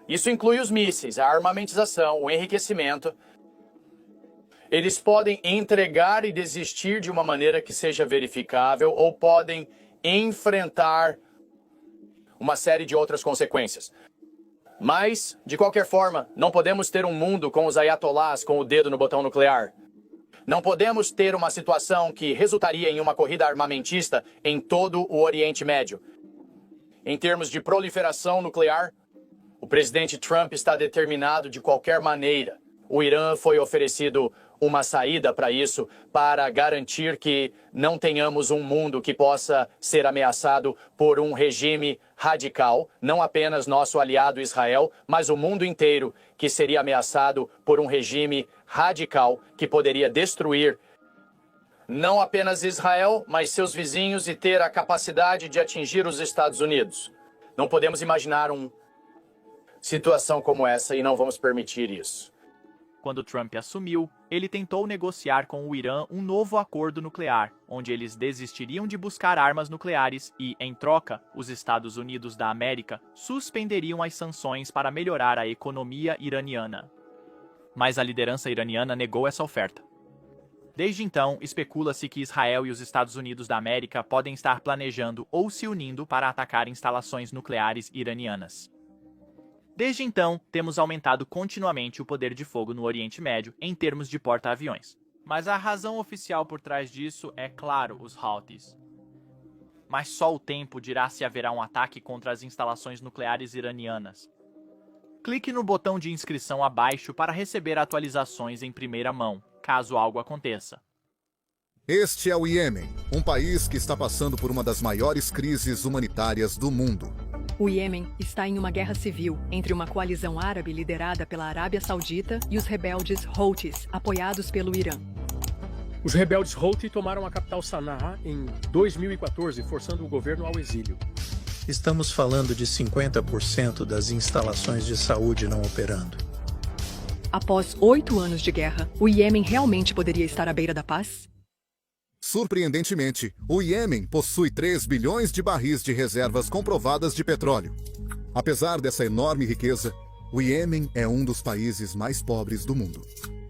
Isso inclui os mísseis, a armamentização, o enriquecimento. Eles podem entregar e desistir de uma maneira que seja verificável ou podem enfrentar uma série de outras consequências. Mas, de qualquer forma, não podemos ter um mundo com os ayatollahs com o dedo no botão nuclear. Não podemos ter uma situação que resultaria em uma corrida armamentista em todo o Oriente Médio. Em termos de proliferação nuclear, o presidente Trump está determinado de qualquer maneira. O Irã foi oferecido uma saída para isso, para garantir que não tenhamos um mundo que possa ser ameaçado por um regime radical, não apenas nosso aliado Israel, mas o mundo inteiro que seria ameaçado por um regime radical que poderia destruir não apenas Israel, mas seus vizinhos e ter a capacidade de atingir os Estados Unidos. Não podemos imaginar uma situação como essa e não vamos permitir isso. Quando Trump assumiu, ele tentou negociar com o Irã um novo acordo nuclear, onde eles desistiriam de buscar armas nucleares e, em troca, os Estados Unidos da América suspenderiam as sanções para melhorar a economia iraniana. Mas a liderança iraniana negou essa oferta. Desde então, especula-se que Israel e os Estados Unidos da América podem estar planejando ou se unindo para atacar instalações nucleares iranianas. Desde então, temos aumentado continuamente o poder de fogo no Oriente Médio em termos de porta-aviões. Mas a razão oficial por trás disso é, claro, os Houthis. Mas só o tempo dirá se haverá um ataque contra as instalações nucleares iranianas. Clique no botão de inscrição abaixo para receber atualizações em primeira mão, caso algo aconteça. Este é o Iêmen, um país que está passando por uma das maiores crises humanitárias do mundo. O Iêmen está em uma guerra civil entre uma coalizão árabe liderada pela Arábia Saudita e os rebeldes Houthis, apoiados pelo Irã. Os rebeldes Houthi tomaram a capital Sanaa em 2014, forçando o governo ao exílio. Estamos falando de 50% das instalações de saúde não operando. Após 8 anos de guerra, o Iêmen realmente poderia estar à beira da paz? Surpreendentemente, o Iêmen possui 3 bilhões de barris de reservas comprovadas de petróleo. Apesar dessa enorme riqueza, o Iêmen é um dos países mais pobres do mundo.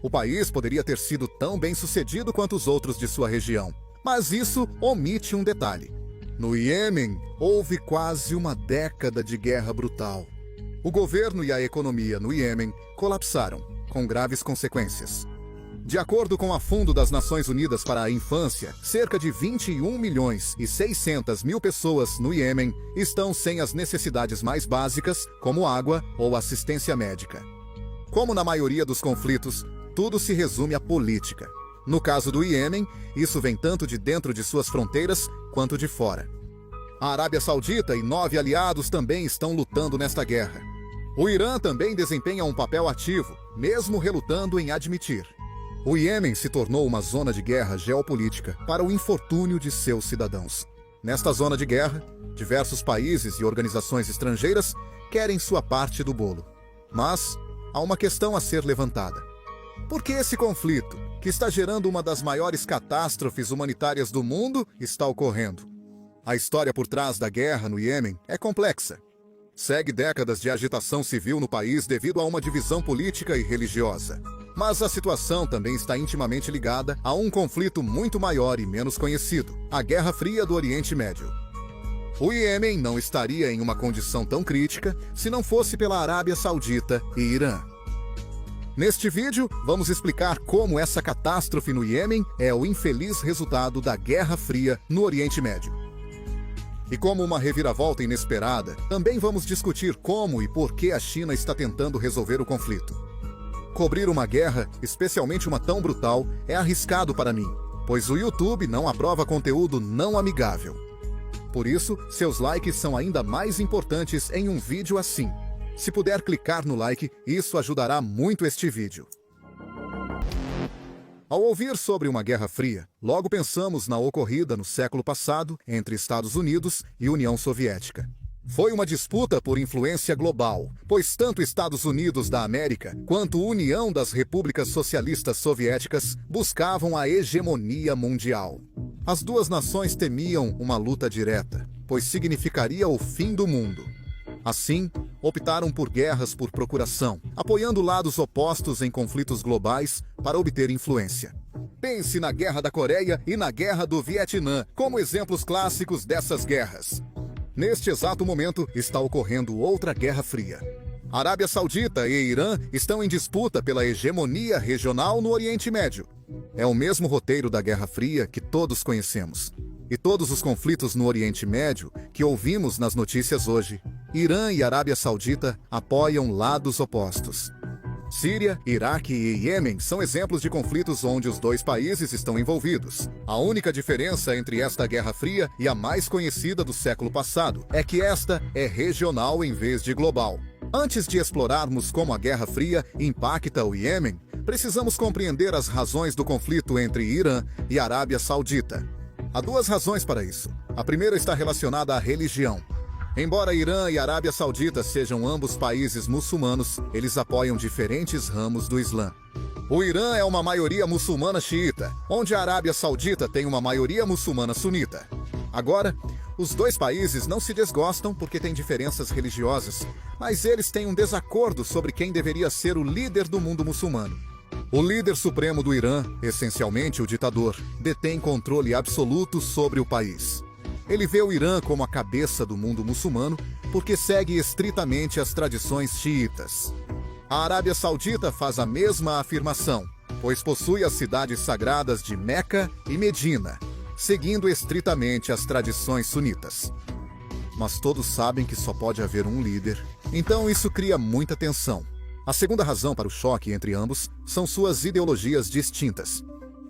O país poderia ter sido tão bem sucedido quanto os outros de sua região, mas isso omite um detalhe. No Iêmen, houve quase uma década de guerra brutal. O governo e a economia no Iêmen colapsaram, com graves consequências. De acordo com a Fundo das Nações Unidas para a Infância, cerca de 21 milhões e 600 mil pessoas no Iêmen estão sem as necessidades mais básicas, como água ou assistência médica. Como na maioria dos conflitos, tudo se resume à política. No caso do Iêmen, isso vem tanto de dentro de suas fronteiras quanto de fora. A Arábia Saudita e 9 aliados também estão lutando nesta guerra. O Irã também desempenha um papel ativo, mesmo relutando em admitir. O Iêmen se tornou uma zona de guerra geopolítica para o infortúnio de seus cidadãos. Nesta zona de guerra, diversos países e organizações estrangeiras querem sua parte do bolo. Mas há uma questão a ser levantada. Por que esse conflito, que está gerando uma das maiores catástrofes humanitárias do mundo, está ocorrendo? A história por trás da guerra no Iêmen é complexa. Segue décadas de agitação civil no país devido a uma divisão política e religiosa. Mas a situação também está intimamente ligada a um conflito muito maior e menos conhecido, a Guerra Fria do Oriente Médio. O Iêmen não estaria em uma condição tão crítica se não fosse pela Arábia Saudita e Irã. Neste vídeo, vamos explicar como essa catástrofe no Iêmen é o infeliz resultado da Guerra Fria no Oriente Médio. E como uma reviravolta inesperada, também vamos discutir como e por que a China está tentando resolver o conflito. Cobrir uma guerra, especialmente uma tão brutal, é arriscado para mim, pois o YouTube não aprova conteúdo não amigável. Por isso, seus likes são ainda mais importantes em um vídeo assim. Se puder clicar no like, isso ajudará muito este vídeo. Ao ouvir sobre uma Guerra Fria, logo pensamos na ocorrida no século passado entre Estados Unidos e União Soviética. Foi uma disputa por influência global, pois tanto Estados Unidos da América quanto União das Repúblicas Socialistas Soviéticas buscavam a hegemonia mundial. As duas nações temiam uma luta direta, pois significaria o fim do mundo. Assim, optaram por guerras por procuração, apoiando lados opostos em conflitos globais para obter influência. Pense na Guerra da Coreia e na Guerra do Vietnã como exemplos clássicos dessas guerras. Neste exato momento, está ocorrendo outra Guerra Fria. Arábia Saudita e Irã estão em disputa pela hegemonia regional no Oriente Médio. É o mesmo roteiro da Guerra Fria que todos conhecemos. E todos os conflitos no Oriente Médio que ouvimos nas notícias hoje, Irã e Arábia Saudita apoiam lados opostos. Síria, Iraque e Iêmen são exemplos de conflitos onde os dois países estão envolvidos. A única diferença entre esta Guerra Fria e a mais conhecida do século passado é que esta é regional em vez de global. Antes de explorarmos como a Guerra Fria impacta o Iêmen, precisamos compreender as razões do conflito entre Irã e Arábia Saudita. Há duas razões para isso. A primeira está relacionada à religião. Embora Irã e Arábia Saudita sejam ambos países muçulmanos, eles apoiam diferentes ramos do Islã. O Irã é uma maioria muçulmana xiita, onde a Arábia Saudita tem uma maioria muçulmana sunita. Agora, os dois países não se desgostam porque têm diferenças religiosas, mas eles têm um desacordo sobre quem deveria ser o líder do mundo muçulmano. O líder supremo do Irã, essencialmente o ditador, detém controle absoluto sobre o país. Ele vê o Irã como a cabeça do mundo muçulmano porque segue estritamente as tradições xiitas. A Arábia Saudita faz a mesma afirmação, pois possui as cidades sagradas de Meca e Medina, seguindo estritamente as tradições sunitas. Mas todos sabem que só pode haver um líder Então isso cria muita tensão. A segunda razão para o choque entre ambos são suas ideologias distintas.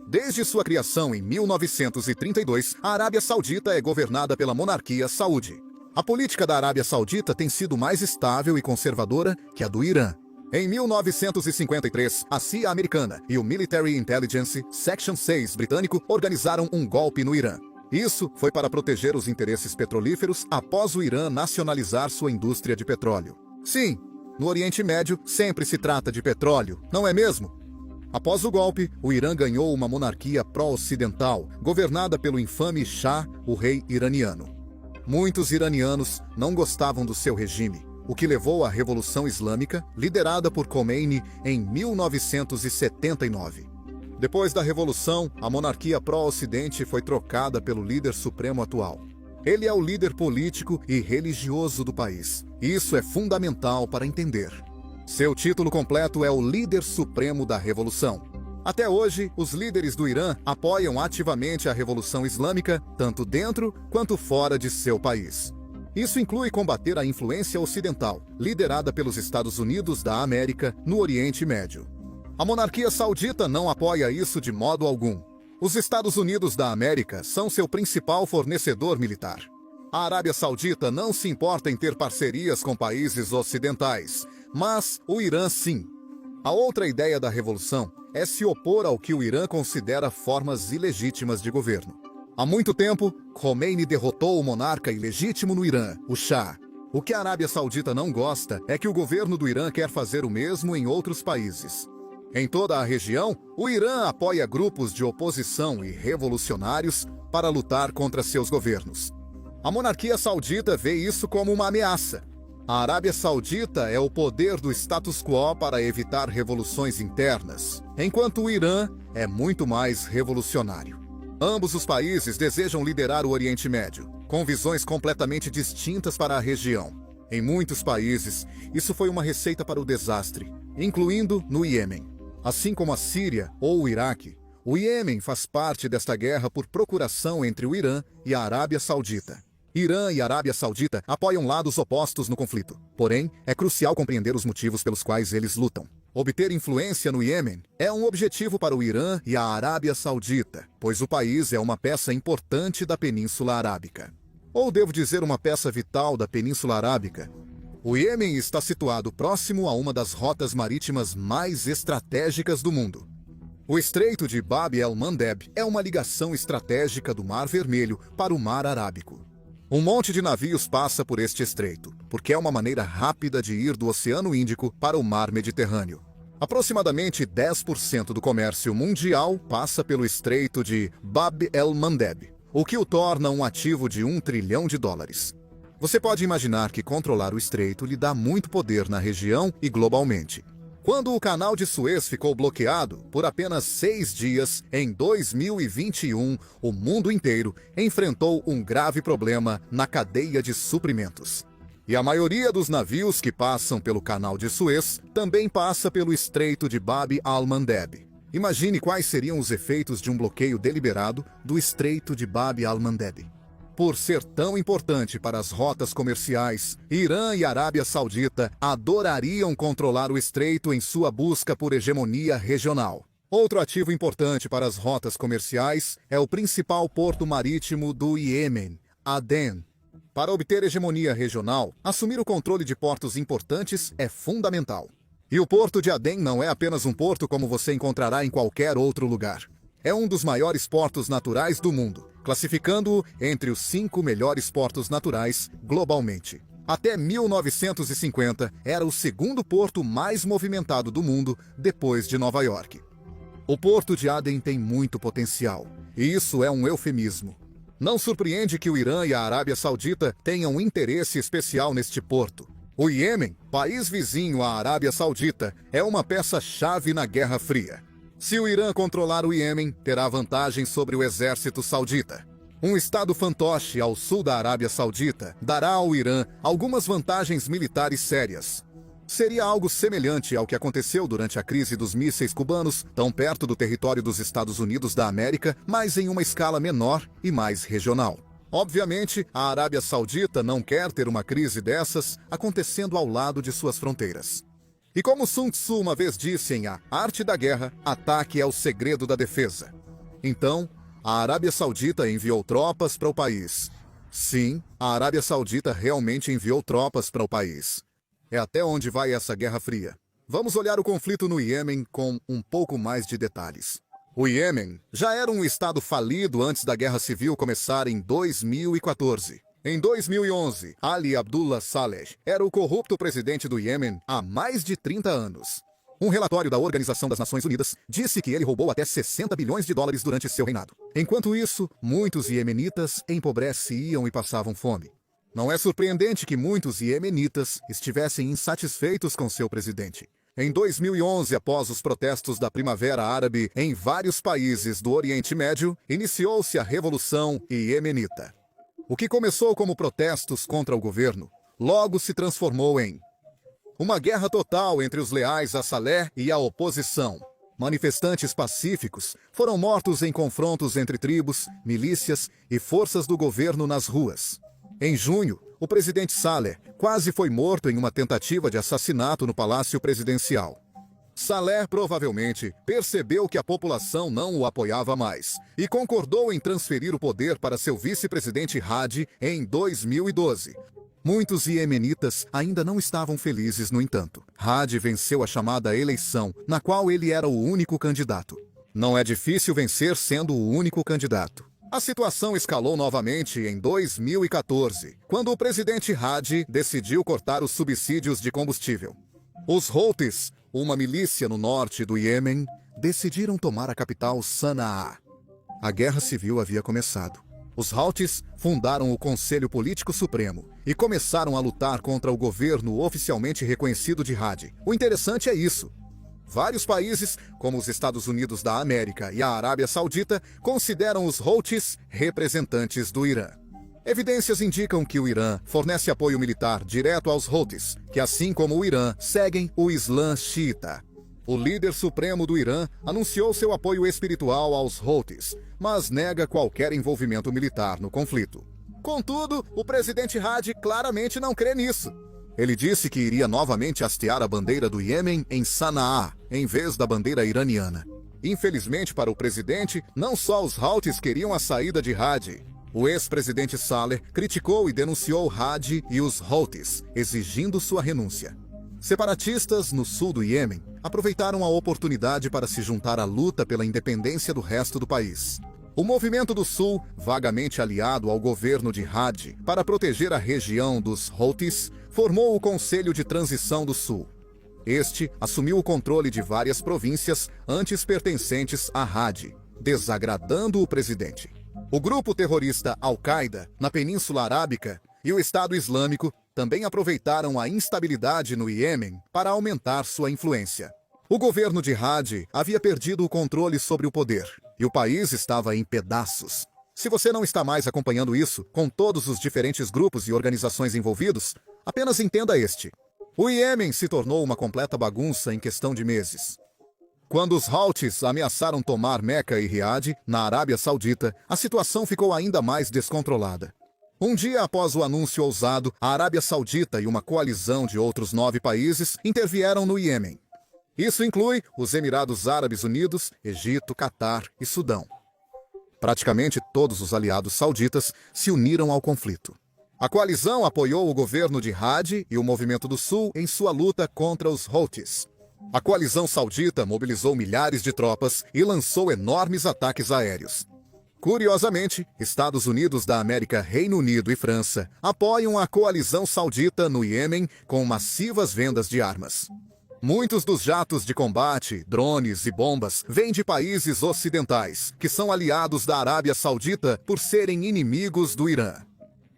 Desde sua criação em 1932, a Arábia Saudita é governada pela monarquia saúdi. A política da Arábia Saudita tem sido mais estável e conservadora que a do Irã. Em 1953, a CIA americana e o Military Intelligence Section 6 britânico organizaram um golpe no Irã. Isso foi para proteger os interesses petrolíferos após o Irã nacionalizar sua indústria de petróleo. Sim, no Oriente Médio sempre se trata de petróleo, não é mesmo? Após o golpe, o Irã ganhou uma monarquia pró-ocidental, governada pelo infame Shah, o rei iraniano. Muitos iranianos não gostavam do seu regime, o que levou à Revolução Islâmica, liderada por Khomeini em 1979. Depois da Revolução, a monarquia pró-ocidente foi trocada pelo líder supremo atual. Ele é o líder político e religioso do país. Isso é fundamental para entender. Seu título completo é o Líder Supremo da Revolução. Até hoje, os líderes do Irã apoiam ativamente a Revolução Islâmica, tanto dentro quanto fora de seu país. Isso inclui combater a influência ocidental, liderada pelos Estados Unidos da América no Oriente Médio. A monarquia saudita não apoia isso de modo algum. Os Estados Unidos da América são seu principal fornecedor militar. A Arábia Saudita não se importa em ter parcerias com países ocidentais, mas o Irã sim. A outra ideia da revolução é se opor ao que o Irã considera formas ilegítimas de governo. Há muito tempo, Khomeini derrotou o monarca ilegítimo no Irã, o Shah. O que a Arábia Saudita não gosta é que o governo do Irã quer fazer o mesmo em outros países. Em toda a região, o Irã apoia grupos de oposição e revolucionários para lutar contra seus governos. A monarquia saudita vê isso como uma ameaça. A Arábia Saudita é o poder do status quo para evitar revoluções internas, enquanto o Irã é muito mais revolucionário. Ambos os países desejam liderar o Oriente Médio, com visões completamente distintas para a região. Em muitos países, isso foi uma receita para o desastre, incluindo no Iêmen. Assim como a Síria ou o Iraque, o Iêmen faz parte desta guerra por procuração entre o Irã e a Arábia Saudita. Irã e Arábia Saudita apoiam lados opostos no conflito. Porém, é crucial compreender os motivos pelos quais eles lutam. Obter influência no Iêmen é um objetivo para o Irã e a Arábia Saudita, pois o país é uma peça importante da Península Arábica. Ou devo dizer, uma peça vital da Península Arábica. O Iêmen está situado próximo a uma das rotas marítimas mais estratégicas do mundo. O Estreito de Bab el-Mandeb é uma ligação estratégica do Mar Vermelho para o Mar Arábico. Um monte de navios passa por este estreito, porque é uma maneira rápida de ir do Oceano Índico para o Mar Mediterrâneo. Aproximadamente 10% do comércio mundial passa pelo Estreito de Bab el-Mandeb, o que o torna um ativo de $1 trilhão. Você pode imaginar que controlar o estreito lhe dá muito poder na região e globalmente. Quando o canal de Suez ficou bloqueado por apenas 6 dias, em 2021, o mundo inteiro enfrentou um grave problema na cadeia de suprimentos. E a maioria dos navios que passam pelo canal de Suez também passa pelo Estreito de Bab al-Mandeb. Imagine quais seriam os efeitos de um bloqueio deliberado do Estreito de Bab al-Mandeb. Por ser tão importante para as rotas comerciais, Irã e Arábia Saudita adorariam controlar o estreito em sua busca por hegemonia regional. Outro ativo importante para as rotas comerciais é o principal porto marítimo do Iêmen, Aden. Para obter hegemonia regional, assumir o controle de portos importantes é fundamental. E o porto de Aden não é apenas um porto como você encontrará em qualquer outro lugar. É um dos maiores portos naturais do mundo, classificando-o entre os 5 melhores portos naturais globalmente. Até 1950, era o segundo porto mais movimentado do mundo, depois de Nova York. O porto de Aden tem muito potencial, e isso é um eufemismo. Não surpreende que o Irã e a Arábia Saudita tenham um interesse especial neste porto. O Iêmen, país vizinho à Arábia Saudita, é uma peça-chave na Guerra Fria. Se o Irã controlar o Iêmen, terá vantagem sobre o exército saudita. Um estado fantoche ao sul da Arábia Saudita dará ao Irã algumas vantagens militares sérias. Seria algo semelhante ao que aconteceu durante a crise dos mísseis cubanos, tão perto do território dos Estados Unidos da América, mas em uma escala menor e mais regional. Obviamente, a Arábia Saudita não quer ter uma crise dessas acontecendo ao lado de suas fronteiras. E como Sun Tzu uma vez disse em A Arte da Guerra, ataque é o segredo da defesa. Então, a Arábia Saudita enviou tropas para o país. Sim, a Arábia Saudita realmente enviou tropas para o país. É até onde vai essa Guerra Fria. Vamos olhar o conflito no Iêmen com um pouco mais de detalhes. O Iêmen já era um estado falido antes da Guerra Civil começar em 2014. Em 2011, Ali Abdullah Saleh era o corrupto presidente do Iêmen há mais de 30 anos. Um relatório da Organização das Nações Unidas disse que ele roubou até 60 bilhões de dólares durante seu reinado. Enquanto isso, muitos iemenitas empobreciam e passavam fome. Não é surpreendente que muitos iemenitas estivessem insatisfeitos com seu presidente. Em 2011, após os protestos da Primavera Árabe em vários países do Oriente Médio, iniciou-se a Revolução Iemenita. O que começou como protestos contra o governo, logo se transformou em uma guerra total entre os leais a Saleh e a oposição. Manifestantes pacíficos foram mortos em confrontos entre tribos, milícias e forças do governo nas ruas. Em junho, o presidente Saleh quase foi morto em uma tentativa de assassinato no Palácio Presidencial. Saleh provavelmente percebeu que a população não o apoiava mais e concordou em transferir o poder para seu vice-presidente Hadi em 2012. Muitos iemenitas ainda não estavam felizes, no entanto. Hadi venceu a chamada eleição, na qual ele era o único candidato. Não é difícil vencer sendo o único candidato. A situação escalou novamente em 2014, quando o presidente Hadi decidiu cortar os subsídios de combustível. Os Houthis, uma milícia no norte do Iêmen, decidiram tomar a capital Sanaa. A guerra civil havia começado. Os Houthis fundaram o Conselho Político Supremo e começaram a lutar contra o governo oficialmente reconhecido de Hadi. O interessante é isso. Vários países, como os Estados Unidos da América e a Arábia Saudita, consideram os Houthis representantes do Irã. Evidências indicam que o Irã fornece apoio militar direto aos Houthis, que assim como o Irã, seguem o Islã xiita. O líder supremo do Irã anunciou seu apoio espiritual aos Houthis, mas nega qualquer envolvimento militar no conflito. Contudo, o presidente Hadi claramente não crê nisso. Ele disse que iria novamente hastear a bandeira do Iêmen em Sanaa, em vez da bandeira iraniana. Infelizmente para o presidente, não só os Houthis queriam a saída de Hadi. O ex-presidente Saleh criticou e denunciou Hadi e os Houthis, exigindo sua renúncia. Separatistas no sul do Iêmen aproveitaram a oportunidade para se juntar à luta pela independência do resto do país. O Movimento do Sul, vagamente aliado ao governo de Hadi para proteger a região dos Houthis, formou o Conselho de Transição do Sul. Este assumiu o controle de várias províncias antes pertencentes a Hadi, desagradando o presidente. O grupo terrorista Al-Qaeda, na Península Arábica, e o Estado Islâmico também aproveitaram a instabilidade no Iêmen para aumentar sua influência. O governo de Hadi havia perdido o controle sobre o poder, e o país estava em pedaços. Se você não está mais acompanhando isso, com todos os diferentes grupos e organizações envolvidos, apenas entenda este. O Iêmen se tornou uma completa bagunça em questão de meses. Quando os Houthis ameaçaram tomar Meca e Riad, na Arábia Saudita, a situação ficou ainda mais descontrolada. Um dia após o anúncio ousado, a Arábia Saudita e uma coalizão de outros 9 países intervieram no Iêmen. Isso inclui os Emirados Árabes Unidos, Egito, Catar e Sudão. Praticamente todos os aliados sauditas se uniram ao conflito. A coalizão apoiou o governo de Hadi e o Movimento do Sul em sua luta contra os Houthis. A coalizão saudita mobilizou milhares de tropas e lançou enormes ataques aéreos. Curiosamente, Estados Unidos da América, Reino Unido e França apoiam a coalizão saudita no Iêmen com massivas vendas de armas. Muitos dos jatos de combate, drones e bombas vêm de países ocidentais, que são aliados da Arábia Saudita por serem inimigos do Irã.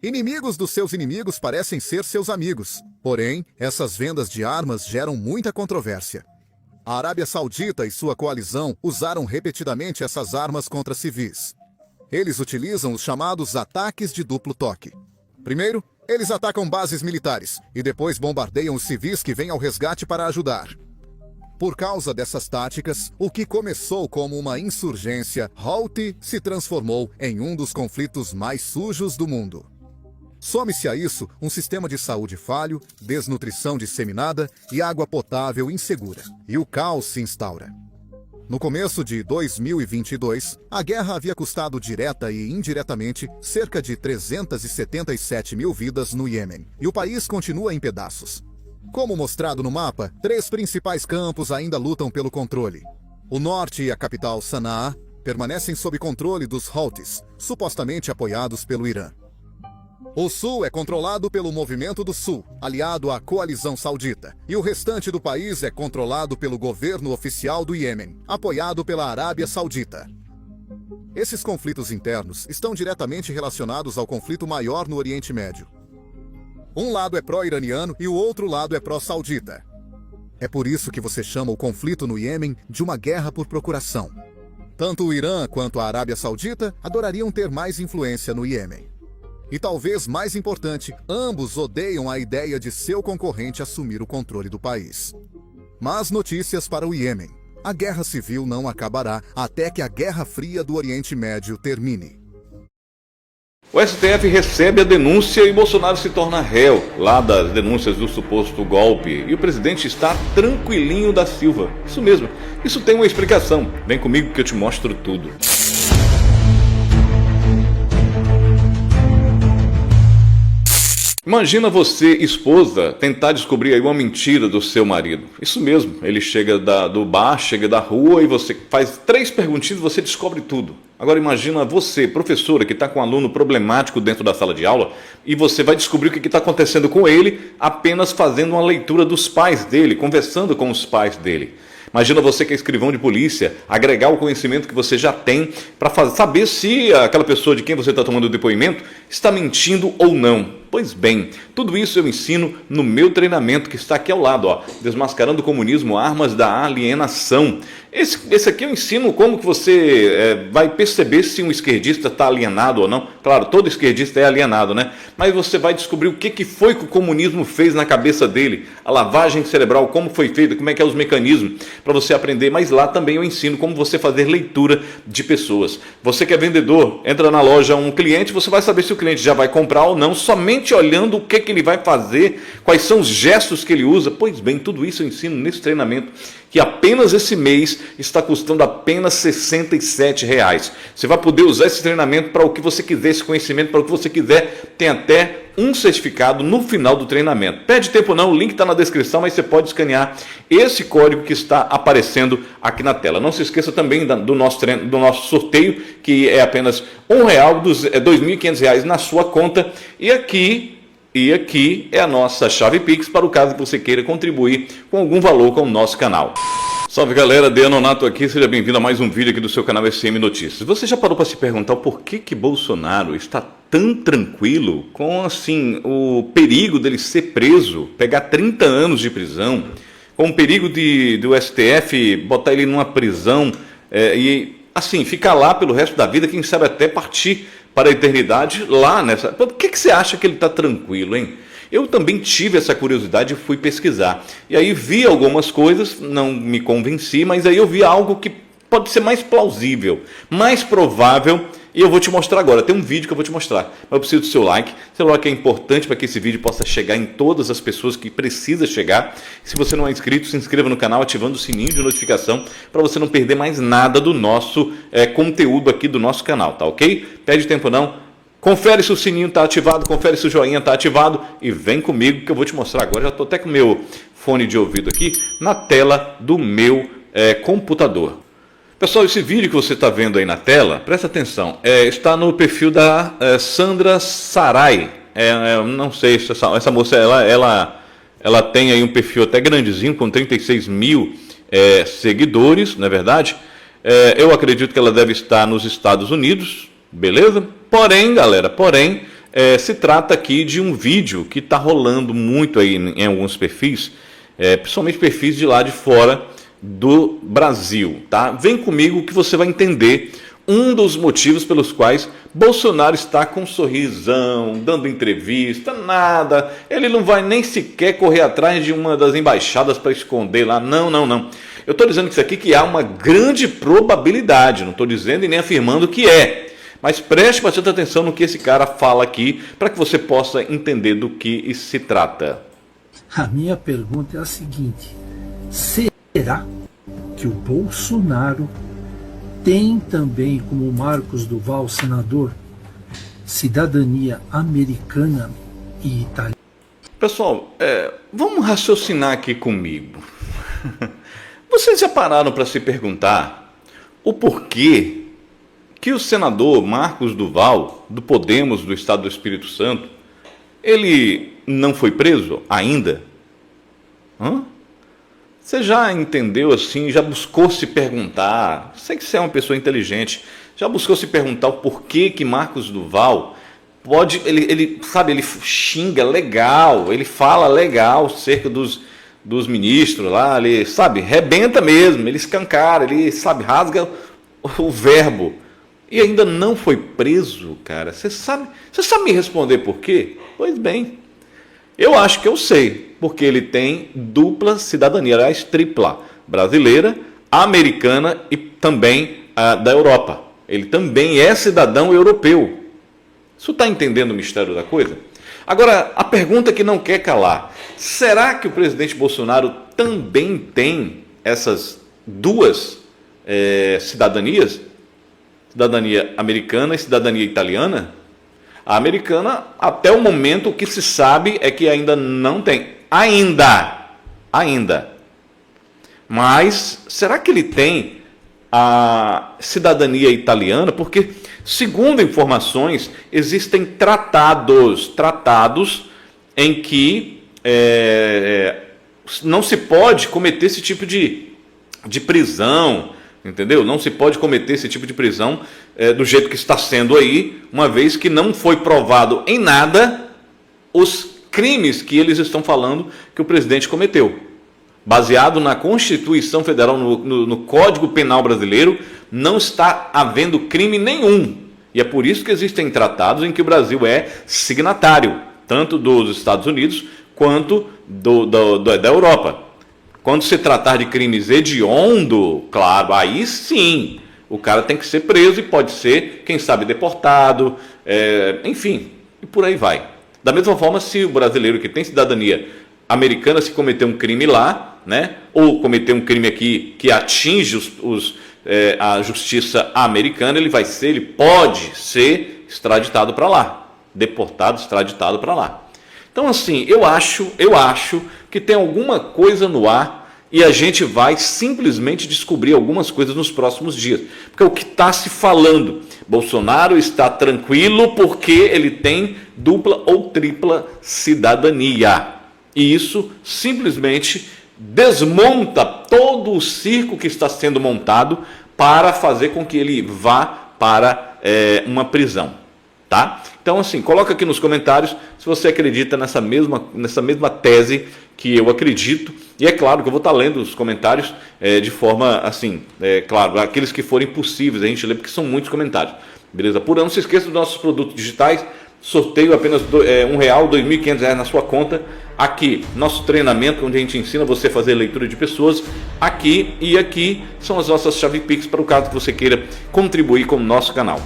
Inimigos dos seus inimigos parecem ser seus amigos, porém, essas vendas de armas geram muita controvérsia. A Arábia Saudita e sua coalizão usaram repetidamente essas armas contra civis. Eles utilizam os chamados ataques de duplo toque. Primeiro, eles atacam bases militares e depois bombardeiam os civis que vêm ao resgate para ajudar. Por causa dessas táticas, o que começou como uma insurgência Houthi se transformou em um dos conflitos mais sujos do mundo. Some-se a isso um sistema de saúde falho, desnutrição disseminada e água potável insegura. E o caos se instaura. No começo de 2022, a guerra havia custado direta e indiretamente cerca de 377 mil vidas no Iêmen, e o país continua em pedaços. Como mostrado no mapa, 3 principais campos ainda lutam pelo controle. O norte e a capital Sanaa permanecem sob controle dos Houthis, supostamente apoiados pelo Irã. O sul é controlado pelo Movimento do Sul, aliado à coalizão saudita, e o restante do país é controlado pelo governo oficial do Iêmen, apoiado pela Arábia Saudita. Esses conflitos internos estão diretamente relacionados ao conflito maior no Oriente Médio. Um lado é pró-iraniano e o outro lado é pró-saudita. É por isso que você chama o conflito no Iêmen de uma guerra por procuração. Tanto o Irã quanto a Arábia Saudita adorariam ter mais influência no Iêmen. E talvez mais importante, ambos odeiam a ideia de seu concorrente assumir o controle do país. Mas notícias para o Iêmen. A guerra civil não acabará até que a Guerra Fria do Oriente Médio termine. O STF recebe a denúncia e Bolsonaro se torna réu lá das denúncias do suposto golpe. E o presidente está tranquilinho da Silva. Isso mesmo, isso tem uma explicação. Vem comigo que eu te mostro tudo. Imagina você, esposa, tentar descobrir aí uma mentira do seu marido. Isso mesmo, ele chega do bar, chega da rua e você faz 3 perguntinhas e você descobre tudo. Agora imagina você, professora, que está com um aluno problemático dentro da sala de aula e você vai descobrir o que está acontecendo com ele apenas fazendo uma leitura dos pais dele, conversando com os pais dele. Imagina você que é escrivão de polícia, agregar o conhecimento que você já tem para saber se aquela pessoa de quem você está tomando o depoimento está mentindo ou não. Pois bem, tudo isso eu ensino no meu treinamento que está aqui ao lado, ó, Desmascarando o Comunismo, Armas da Alienação. Esse aqui eu ensino como que você vai perceber se um esquerdista está alienado ou não. Claro, todo esquerdista é alienado, né? Mas você vai descobrir o que foi que o comunismo fez na cabeça dele, a lavagem cerebral, como foi feita, como é que é os mecanismos, para você aprender. Mas lá também eu ensino como você fazer leitura de pessoas. Você que é vendedor, entra na loja um cliente, você vai saber se o cliente já vai comprar ou não, somente olhando o que ele vai fazer, quais são os gestos que ele usa. Pois bem, tudo isso eu ensino nesse treinamento, que apenas esse mês está custando apenas R$ 67,00. Você vai poder usar esse treinamento para o que você quiser, esse conhecimento para o que você quiser. Tem até um certificado no final do treinamento. Perde tempo não, o link está na descrição, mas você pode escanear esse código que está aparecendo aqui na tela. Não se esqueça também do nosso sorteio, que é apenas R$1, dos R$ 2.500 na sua conta. E aqui é a nossa chave Pix para o caso que você queira contribuir com algum valor com o nosso canal. Salve galera, Deano Nato aqui, seja bem-vindo a mais um vídeo aqui do seu canal SM Notícias. Você já parou para se perguntar o porquê que Bolsonaro está tão tranquilo com assim o perigo dele ser preso, pegar 30 anos de prisão, com o perigo do STF botar ele numa prisão e assim ficar lá pelo resto da vida, quem sabe até partir para a eternidade lá nessa... Por que você acha que ele está tranquilo, hein? Eu também tive essa curiosidade e fui pesquisar. E aí vi algumas coisas, não me convenci, mas aí eu vi algo que pode ser mais plausível, mais provável, e eu vou te mostrar agora. Tem um vídeo que eu vou te mostrar, mas eu preciso do seu like. Seu like é importante para que esse vídeo possa chegar em todas as pessoas que precisa chegar. Se você não é inscrito, se inscreva no canal ativando o sininho de notificação para você não perder mais nada do nosso conteúdo aqui do nosso canal, tá ok? Perde tempo não. Confere se o sininho está ativado, confere se o joinha está ativado e vem comigo que eu vou te mostrar agora. Já estou até com o meu fone de ouvido aqui na tela do meu computador. Pessoal, esse vídeo que você está vendo aí na tela, presta atenção, está no perfil da Sandra Sarai. Não sei se essa moça, ela tem aí um perfil até grandezinho, com 36 mil seguidores, não é verdade? Eu acredito que ela deve estar nos Estados Unidos, beleza? Porém, galera, se trata aqui de um vídeo que está rolando muito aí em alguns perfis, principalmente perfis de lá de fora do Brasil, tá? Vem comigo que você vai entender um dos motivos pelos quais Bolsonaro está com um sorrisão, dando entrevista, nada. Ele não vai nem sequer correr atrás de uma das embaixadas para esconder lá. Não. Eu estou dizendo isso aqui que há uma grande probabilidade, não estou dizendo e nem afirmando que é. Mas preste bastante atenção no que esse cara fala aqui, para que você possa entender do que se trata. A minha pergunta é a seguinte: será que o Bolsonaro tem também, como Marcos Duval, senador, cidadania americana e italiana? Pessoal, vamos raciocinar aqui comigo. Vocês já pararam para se perguntar o porquê que o senador Marcos Duval, do Podemos, do Estado do Espírito Santo, ele não foi preso ainda? Você já entendeu assim, já buscou se perguntar, sei que você é uma pessoa inteligente, já buscou se perguntar o porquê que Marcos Duval pode, ele xinga legal, ele fala legal cerca dos ministros lá, ele, rebenta mesmo, ele escancara, ele, rasga o verbo. E ainda não foi preso, cara. Você sabe me responder por quê? Pois bem, eu acho que eu sei, porque ele tem dupla cidadania, aliás, tripla, brasileira, americana e também da Europa. Ele também é cidadão europeu. Você está entendendo o mistério da coisa? Agora, a pergunta que não quer calar: será que o presidente Bolsonaro também tem essas duas cidadanias? Cidadania americana e cidadania italiana? A americana, até o momento, o que se sabe é que ainda não tem. Ainda. Mas, será que ele tem a cidadania italiana? Porque, segundo informações, existem tratados em que não se pode cometer esse tipo de prisão, entendeu? Não se pode cometer esse tipo de prisão do jeito que está sendo aí, uma vez que não foi provado em nada os crimes que eles estão falando que o presidente cometeu. Baseado na Constituição Federal, no Código Penal Brasileiro, não está havendo crime nenhum. E é por isso que existem tratados em que o Brasil é signatário, tanto dos Estados Unidos quanto da Europa. Quando se tratar de crimes hediondo, claro, aí sim, o cara tem que ser preso e pode ser, quem sabe, deportado, enfim, e por aí vai. Da mesma forma, se o brasileiro que tem cidadania americana, se cometer um crime lá, né, ou cometer um crime aqui que atinge a justiça americana, ele pode ser extraditado para lá, deportado, extraditado para lá. Então, assim, eu acho que tem alguma coisa no ar e a gente vai simplesmente descobrir algumas coisas nos próximos dias. Porque o que está se falando, Bolsonaro está tranquilo porque ele tem dupla ou tripla cidadania. E isso simplesmente desmonta todo o circo que está sendo montado para fazer com que ele vá para uma prisão. Tá? Então, assim, coloca aqui nos comentários se você acredita nessa mesma tese que eu acredito. E é claro que eu vou estar lendo os comentários de forma, assim, claro, aqueles que forem possíveis a gente lê, porque são muitos comentários. Beleza? Por ano, não se esqueça dos nossos produtos digitais. Sorteio apenas R$1, R$ 2.500 na sua conta. Aqui, nosso treinamento, onde a gente ensina você a fazer leitura de pessoas. Aqui e aqui são as nossas chave Pix para o caso que você queira contribuir com o nosso canal.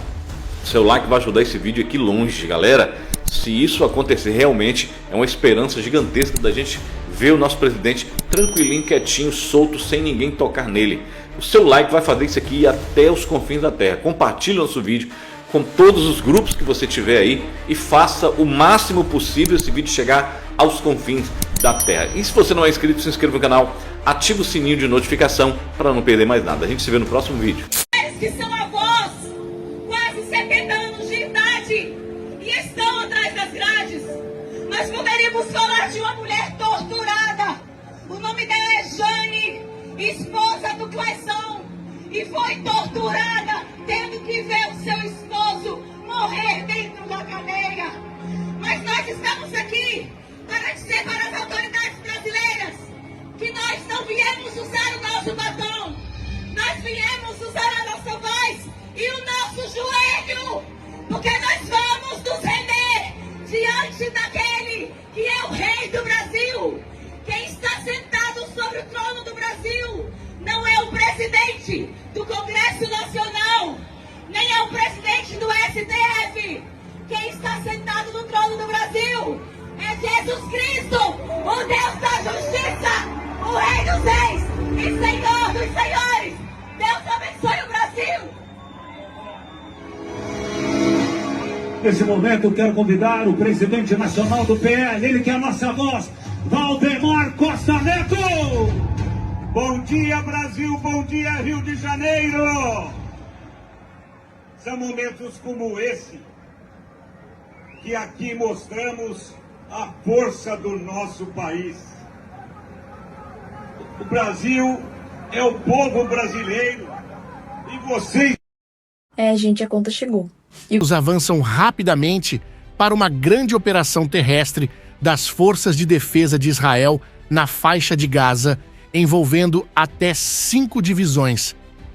Seu like vai ajudar esse vídeo aqui longe, galera. Se isso acontecer, realmente é uma esperança gigantesca da gente ver o nosso presidente tranquilinho, quietinho, solto, sem ninguém tocar nele. O seu like vai fazer isso aqui ir até os confins da terra. Compartilhe o nosso vídeo com todos os grupos que você tiver aí e faça o máximo possível esse vídeo chegar aos confins da terra. E se você não é inscrito, se inscreva no canal, ative o sininho de notificação para não perder mais nada. A gente se vê no próximo vídeo. Que são avós, quase 70 anos de idade, e estão atrás das grades. Nós poderíamos falar de uma mulher torturada. O nome dela é Jane, esposa do Clayson, e foi torturada, tendo que ver o seu esposo morrer dentro da cadeia. Mas nós estamos aqui para dizer para as autoridades brasileiras que nós não viemos usar o nosso batom, nós viemos usar a nossa voz e o nosso presidente do Congresso Nacional, nem é o presidente do STF. Quem está sentado no trono do Brasil é Jesus Cristo, o Deus da justiça, o Rei dos Reis e Senhor dos Senhores. Deus abençoe o Brasil. Nesse momento eu quero convidar o presidente nacional do PL, ele que é a nossa voz, Valdemar Costa Neto. Bom dia, Brasil, bom dia, Rio de Janeiro. São momentos como esse que aqui mostramos a força do nosso país. O Brasil é o povo brasileiro e vocês... Gente, a conta chegou. Eles avançam rapidamente para uma grande operação terrestre das Forças de Defesa de Israel na faixa de Gaza, envolvendo até 5 divisões.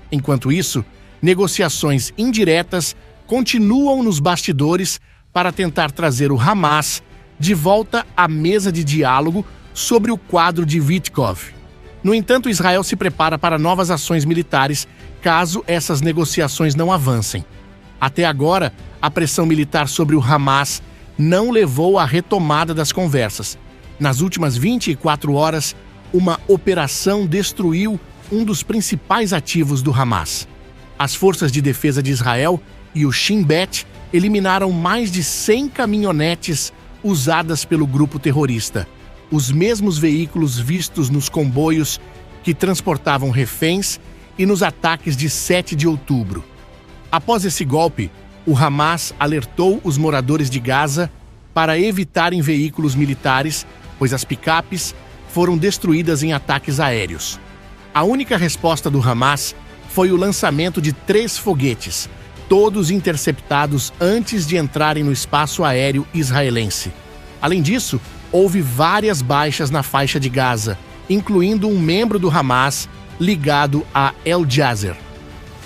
Enquanto isso, negociações indiretas continuam nos bastidores para tentar trazer o Hamas de volta à mesa de diálogo sobre o quadro de Witkoff. No entanto, Israel se prepara para novas ações militares caso essas negociações não avancem. Até agora, a pressão militar sobre o Hamas não levou à retomada das conversas. Nas últimas 24 horas, uma operação destruiu um dos principais ativos do Hamas. As Forças de Defesa de Israel e o Shin Bet eliminaram mais de 100 caminhonetes usadas pelo grupo terrorista, os mesmos veículos vistos nos comboios que transportavam reféns e nos ataques de 7 de outubro. Após esse golpe, o Hamas alertou os moradores de Gaza para evitarem veículos militares, pois as picapes foram destruídas em ataques aéreos. A única resposta do Hamas foi o lançamento de 3 foguetes, todos interceptados antes de entrarem no espaço aéreo israelense. Além disso, houve várias baixas na faixa de Gaza, incluindo um membro do Hamas ligado a El Jazer.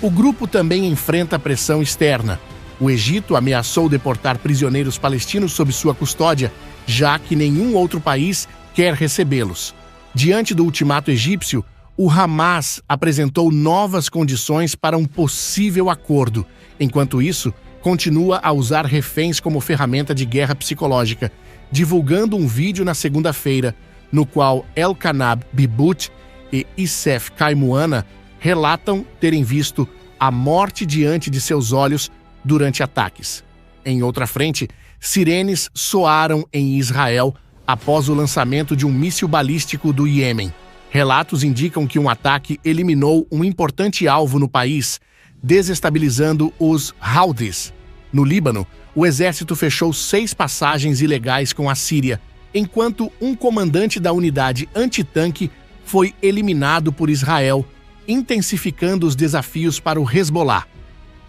O grupo também enfrenta pressão externa. O Egito ameaçou deportar prisioneiros palestinos sob sua custódia, já que nenhum outro país quer recebê-los. Diante do ultimato egípcio, o Hamas apresentou novas condições para um possível acordo. Enquanto isso, continua a usar reféns como ferramenta de guerra psicológica, divulgando um vídeo na segunda-feira, no qual Elkanab Bibut e Issef Kaimuana relatam terem visto a morte diante de seus olhos durante ataques. Em outra frente, sirenes soaram em Israel após o lançamento de um míssil balístico do Iêmen. Relatos indicam que um ataque eliminou um importante alvo no país, desestabilizando os Houthis. No Líbano, o exército fechou 6 passagens ilegais com a Síria, enquanto um comandante da unidade antitanque foi eliminado por Israel, intensificando os desafios para o Hezbollah.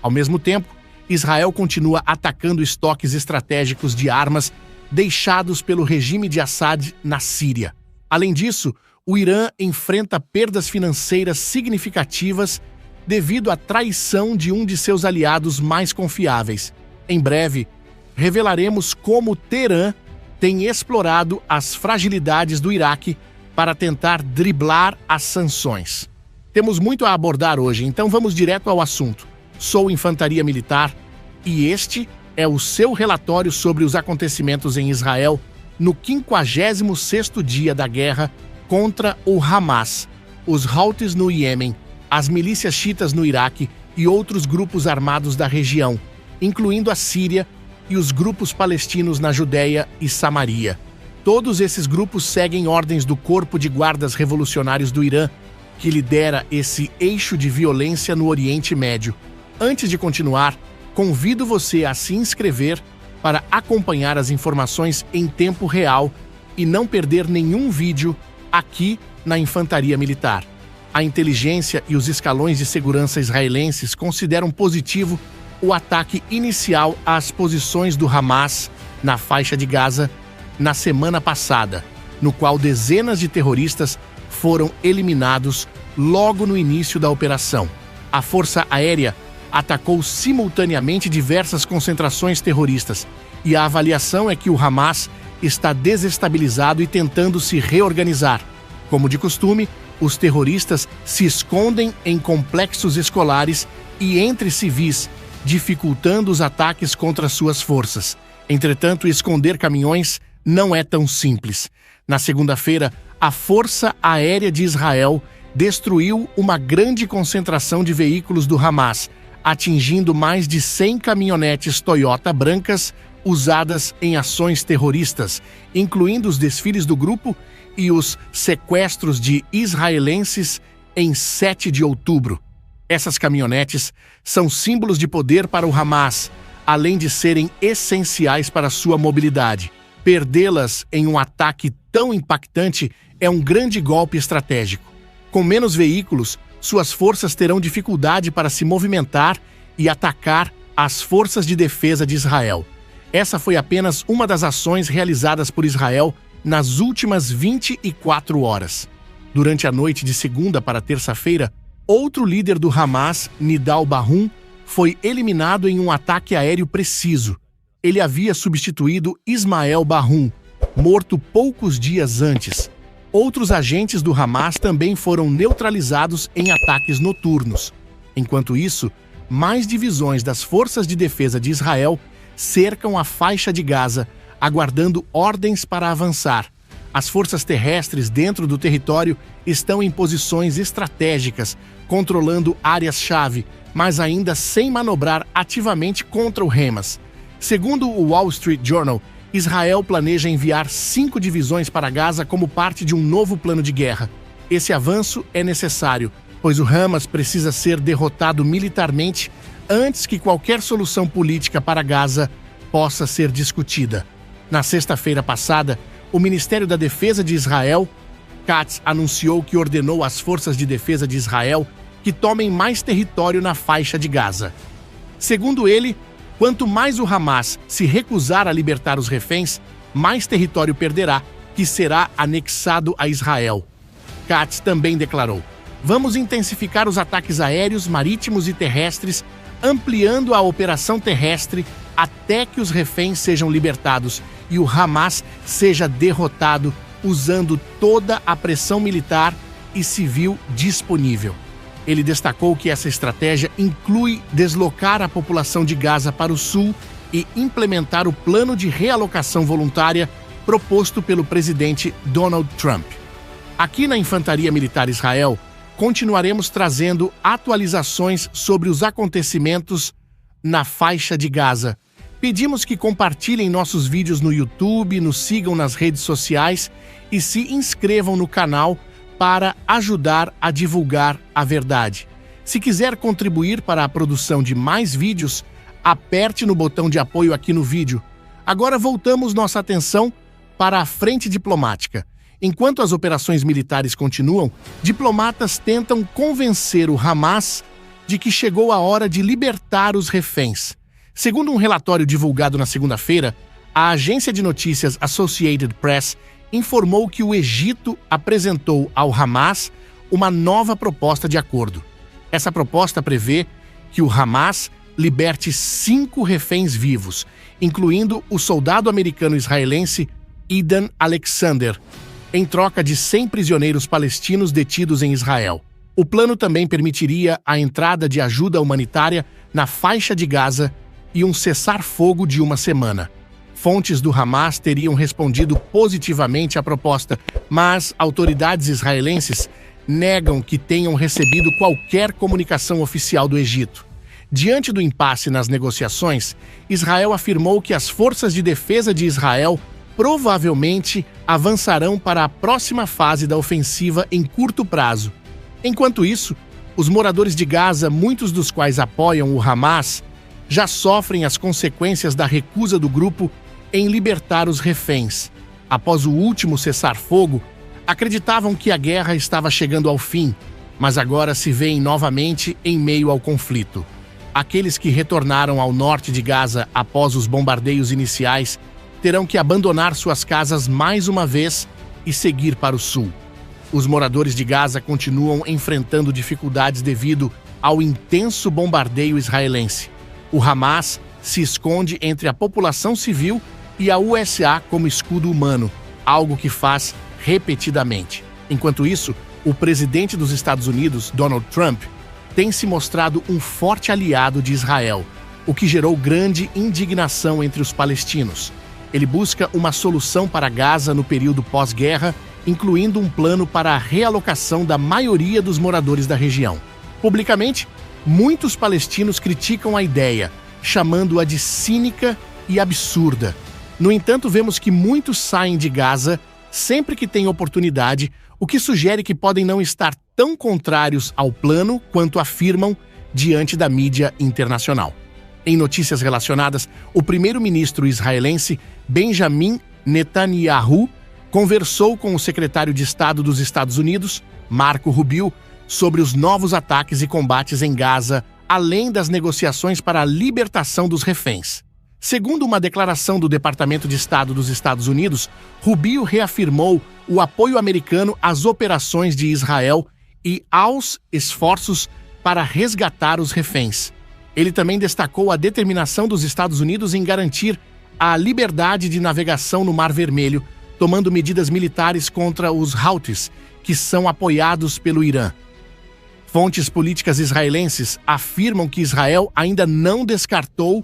Ao mesmo tempo, Israel continua atacando estoques estratégicos de armas deixados pelo regime de Assad na Síria. Além disso, o Irã enfrenta perdas financeiras significativas devido à traição de um de seus aliados mais confiáveis. Em breve, revelaremos como Teherã tem explorado as fragilidades do Iraque para tentar driblar as sanções. Temos muito a abordar hoje, então vamos direto ao assunto. Sou Infantaria Militar e este é o seu relatório sobre os acontecimentos em Israel no 56º dia da guerra contra o Hamas, os Houthis no Iêmen, as milícias xiitas no Iraque e outros grupos armados da região, incluindo a Síria e os grupos palestinos na Judéia e Samaria. Todos esses grupos seguem ordens do Corpo de Guardas Revolucionários do Irã, que lidera esse eixo de violência no Oriente Médio. Antes de continuar, convido você a se inscrever para acompanhar as informações em tempo real e não perder nenhum vídeo aqui na Infantaria Militar. A inteligência e os escalões de segurança israelenses consideram positivo o ataque inicial às posições do Hamas na faixa de Gaza na semana passada, no qual dezenas de terroristas foram eliminados logo no início da operação. A Força Aérea atacou simultaneamente diversas concentrações terroristas e a avaliação é que o Hamas está desestabilizado e tentando se reorganizar. Como de costume, Os terroristas se escondem em complexos escolares e entre civis, dificultando os ataques contra suas forças. Entretanto, esconder caminhões não é tão simples. Na segunda-feira, a Força Aérea de Israel destruiu uma grande concentração de veículos do Hamas, atingindo mais de 100 caminhonetes Toyota brancas usadas em ações terroristas, incluindo os desfiles do grupo e os sequestros de israelenses em 7 de outubro. Essas caminhonetes são símbolos de poder para o Hamas, além de serem essenciais para sua mobilidade. Perdê-las em um ataque tão impactante é um grande golpe estratégico. Com menos veículos, suas forças terão dificuldade para se movimentar e atacar as forças de defesa de Israel. Essa foi apenas uma das ações realizadas por Israel nas últimas 24 horas. Durante a noite de segunda para terça-feira, outro líder do Hamas, Nidal Bahum, foi eliminado em um ataque aéreo preciso. Ele havia substituído Ismael Bahum, morto poucos dias antes. Outros agentes do Hamas também foram neutralizados em ataques noturnos. Enquanto isso, mais divisões das Forças de Defesa de Israel cercam a faixa de Gaza, aguardando ordens para avançar. As forças terrestres dentro do território estão em posições estratégicas, controlando áreas-chave, mas ainda sem manobrar ativamente contra o Hamas. Segundo o Wall Street Journal, Israel planeja enviar 5 divisões para Gaza como parte de um novo plano de guerra. Esse avanço é necessário, pois o Hamas precisa ser derrotado militarmente antes que qualquer solução política para Gaza possa ser discutida. Na sexta-feira passada, o Ministério da Defesa de Israel, Katz, anunciou que ordenou às Forças de Defesa de Israel que tomem mais território na faixa de Gaza. Segundo ele, quanto mais o Hamas se recusar a libertar os reféns, mais território perderá, que será anexado a Israel. Katz também declarou: "Vamos intensificar os ataques aéreos, marítimos e terrestres, ampliando a operação terrestre até que os reféns sejam libertados e o Hamas seja derrotado, usando toda a pressão militar e civil disponível." Ele destacou que essa estratégia inclui deslocar a população de Gaza para o sul e implementar o plano de realocação voluntária proposto pelo presidente Donald Trump. Aqui na Infantaria Militar Israel, continuaremos trazendo atualizações sobre os acontecimentos na faixa de Gaza. Pedimos que compartilhem nossos vídeos no YouTube, nos sigam nas redes sociais e se inscrevam no canal para ajudar a divulgar a verdade. Se quiser contribuir para a produção de mais vídeos, aperte no botão de apoio aqui no vídeo. Agora voltamos nossa atenção para a frente diplomática. Enquanto as operações militares continuam, diplomatas tentam convencer o Hamas de que chegou a hora de libertar os reféns. Segundo um relatório divulgado na segunda-feira, a agência de notícias Associated Press informou que o Egito apresentou ao Hamas uma nova proposta de acordo. Essa proposta prevê que o Hamas liberte 5 reféns vivos, incluindo o soldado americano-israelense Idan Alexander, em troca de 100 prisioneiros palestinos detidos em Israel. O plano também permitiria a entrada de ajuda humanitária na faixa de Gaza e um cessar-fogo de 1 semana. Fontes do Hamas teriam respondido positivamente à proposta, mas autoridades israelenses negam que tenham recebido qualquer comunicação oficial do Egito. Diante do impasse nas negociações, Israel afirmou que as forças de defesa de Israel provavelmente avançarão para a próxima fase da ofensiva em curto prazo. Enquanto isso, os moradores de Gaza, muitos dos quais apoiam o Hamas, já sofrem as consequências da recusa do grupo em libertar os reféns. Após o último cessar-fogo, acreditavam que a guerra estava chegando ao fim, mas agora se veem novamente em meio ao conflito. Aqueles que retornaram ao norte de Gaza após os bombardeios iniciais terão que abandonar suas casas mais uma vez e seguir para o sul. Os moradores de Gaza continuam enfrentando dificuldades devido ao intenso bombardeio israelense. O Hamas se esconde entre a população civil e a USA como escudo humano, algo que faz repetidamente. Enquanto isso, o presidente dos Estados Unidos, Donald Trump, tem se mostrado um forte aliado de Israel, o que gerou grande indignação entre os palestinos. Ele busca uma solução para Gaza no período pós-guerra, incluindo um plano para a realocação da maioria dos moradores da região. Publicamente, muitos palestinos criticam a ideia, chamando-a de cínica e absurda. No entanto, vemos que muitos saem de Gaza sempre que têm oportunidade, o que sugere que podem não estar tão contrários ao plano quanto afirmam diante da mídia internacional. Em notícias relacionadas, o primeiro-ministro israelense Benjamin Netanyahu conversou com o secretário de Estado dos Estados Unidos, Marco Rubio, sobre os novos ataques e combates em Gaza, além das negociações para a libertação dos reféns. Segundo uma declaração do Departamento de Estado dos Estados Unidos, Rubio reafirmou o apoio americano às operações de Israel e aos esforços para resgatar os reféns. Ele também destacou a determinação dos Estados Unidos em garantir a liberdade de navegação no Mar Vermelho, tomando medidas militares contra os Houthis, que são apoiados pelo Irã. Fontes políticas israelenses afirmam que Israel ainda não descartou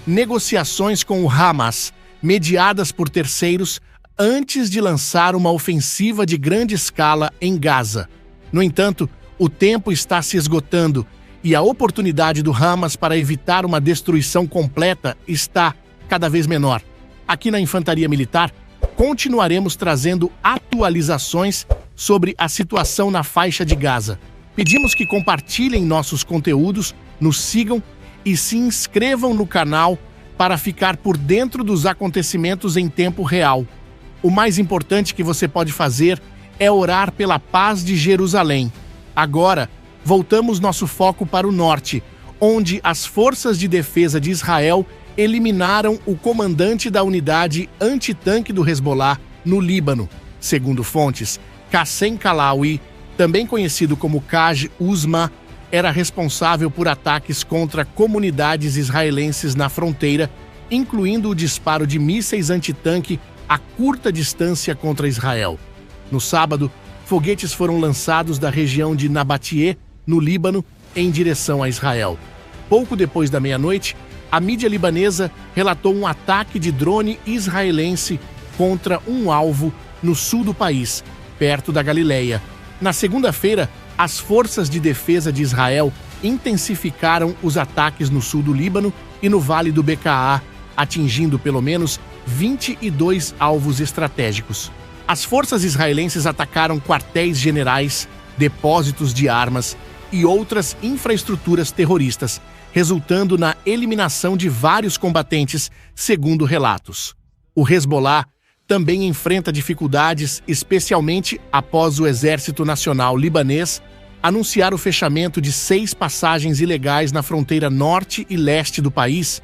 negociações com o Hamas, mediadas por terceiros, antes de lançar uma ofensiva de grande escala em Gaza. No entanto, o tempo está se esgotando e a oportunidade do Hamas para evitar uma destruição completa está cada vez menor. Aqui na Infantaria Militar, continuaremos trazendo atualizações sobre a situação na faixa de Gaza. Pedimos que compartilhem nossos conteúdos, nos sigam e se inscrevam no canal para ficar por dentro dos acontecimentos em tempo real. O mais importante que você pode fazer é orar pela paz de Jerusalém. Agora, voltamos nosso foco para o norte, onde as forças de defesa de Israel eliminaram o comandante da unidade antitanque do Hezbollah no Líbano. Segundo fontes, Qassem Kalawi, também conhecido como Kaj Uzma, era responsável por ataques contra comunidades israelenses na fronteira, incluindo o disparo de mísseis antitanque a curta distância contra Israel. No sábado, foguetes foram lançados da região de Nabatie, no Líbano, em direção a Israel. Pouco depois da meia-noite, a mídia libanesa relatou um ataque de drone israelense contra um alvo no sul do país, perto da Galileia. Na segunda-feira, as forças de defesa de Israel intensificaram os ataques no sul do Líbano e no Vale do Bekaa, atingindo pelo menos 22 alvos estratégicos. As forças israelenses atacaram quartéis generais, depósitos de armas e outras infraestruturas terroristas, resultando na eliminação de vários combatentes, segundo relatos. O Hezbollah também enfrenta dificuldades, especialmente após o Exército Nacional Libanês anunciar o fechamento de 6 passagens ilegais na fronteira norte e leste do país,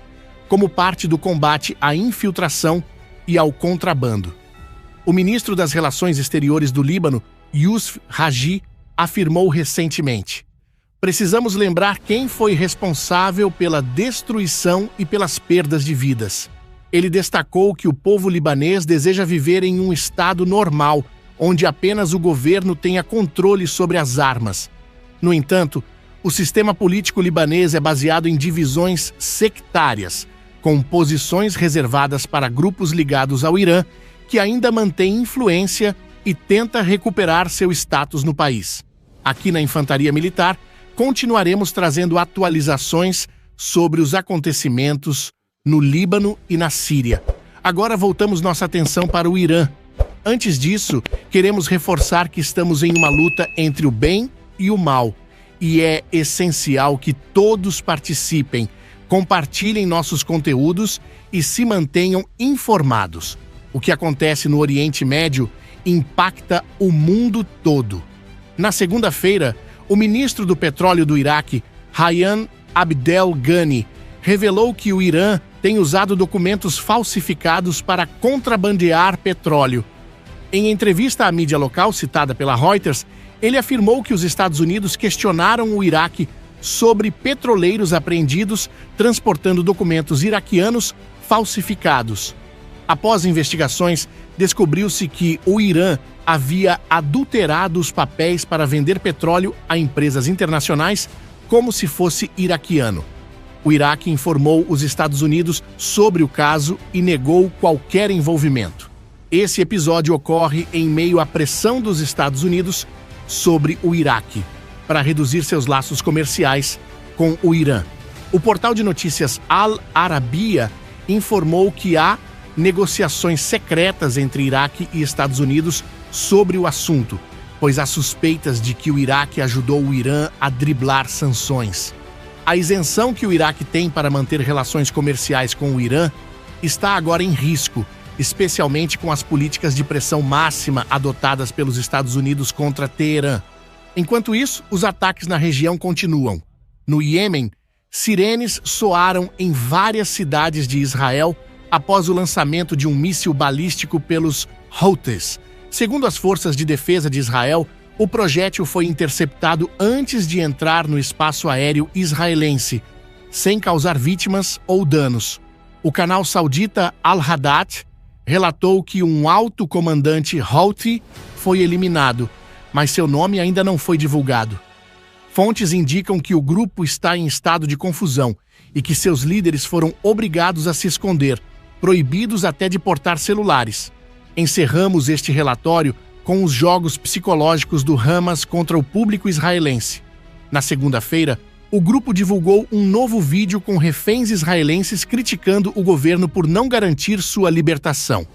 como parte do combate à infiltração e ao contrabando. O ministro das Relações Exteriores do Líbano, Youssef Haji, afirmou recentemente: "Precisamos lembrar quem foi responsável pela destruição e pelas perdas de vidas." Ele destacou que o povo libanês deseja viver em um estado normal, onde apenas o governo tenha controle sobre as armas. No entanto, o sistema político libanês é baseado em divisões sectárias, com posições reservadas para grupos ligados ao Irã, que ainda mantém influência e tenta recuperar seu status no país. Aqui na Infantaria Militar, continuaremos trazendo atualizações sobre os acontecimentos no Líbano e na Síria. Agora voltamos nossa atenção para o Irã. Antes disso, queremos reforçar que estamos em uma luta entre o bem e o mal, e é essencial que todos participem, compartilhem nossos conteúdos e se mantenham informados. O que acontece no Oriente Médio impacta o mundo todo. Na segunda-feira, o ministro do Petróleo do Iraque, Hayyan Abdel Ghani, revelou que o Irã tem usado documentos falsificados para contrabandear petróleo. Em entrevista à mídia local citada pela Reuters, ele afirmou que os Estados Unidos questionaram o Iraque sobre petroleiros apreendidos transportando documentos iraquianos falsificados. Após investigações, descobriu-se que o Irã havia adulterado os papéis para vender petróleo a empresas internacionais como se fosse iraquiano. O Iraque informou os Estados Unidos sobre o caso e negou qualquer envolvimento. Esse episódio ocorre em meio à pressão dos Estados Unidos sobre o Iraque para reduzir seus laços comerciais com o Irã. O portal de notícias Al Arabiya informou que há negociações secretas entre Iraque e Estados Unidos sobre o assunto, pois há suspeitas de que o Iraque ajudou o Irã a driblar sanções. A isenção que o Iraque tem para manter relações comerciais com o Irã está agora em risco, especialmente com as políticas de pressão máxima adotadas pelos Estados Unidos contra Teherã. Enquanto isso, os ataques na região continuam. No Iêmen, sirenes soaram em várias cidades de Israel após o lançamento de um míssil balístico pelos Houthis. Segundo as forças de defesa de Israel, o projétil foi interceptado antes de entrar no espaço aéreo israelense, sem causar vítimas ou danos. O canal saudita Al-Hadat relatou que um alto comandante Houthi foi eliminado, mas seu nome ainda não foi divulgado. Fontes indicam que o grupo está em estado de confusão e que seus líderes foram obrigados a se esconder, proibidos até de portar celulares. Encerramos este relatório com os jogos psicológicos do Hamas contra o público israelense. Na segunda-feira, o grupo divulgou um novo vídeo com reféns israelenses criticando o governo por não garantir sua libertação.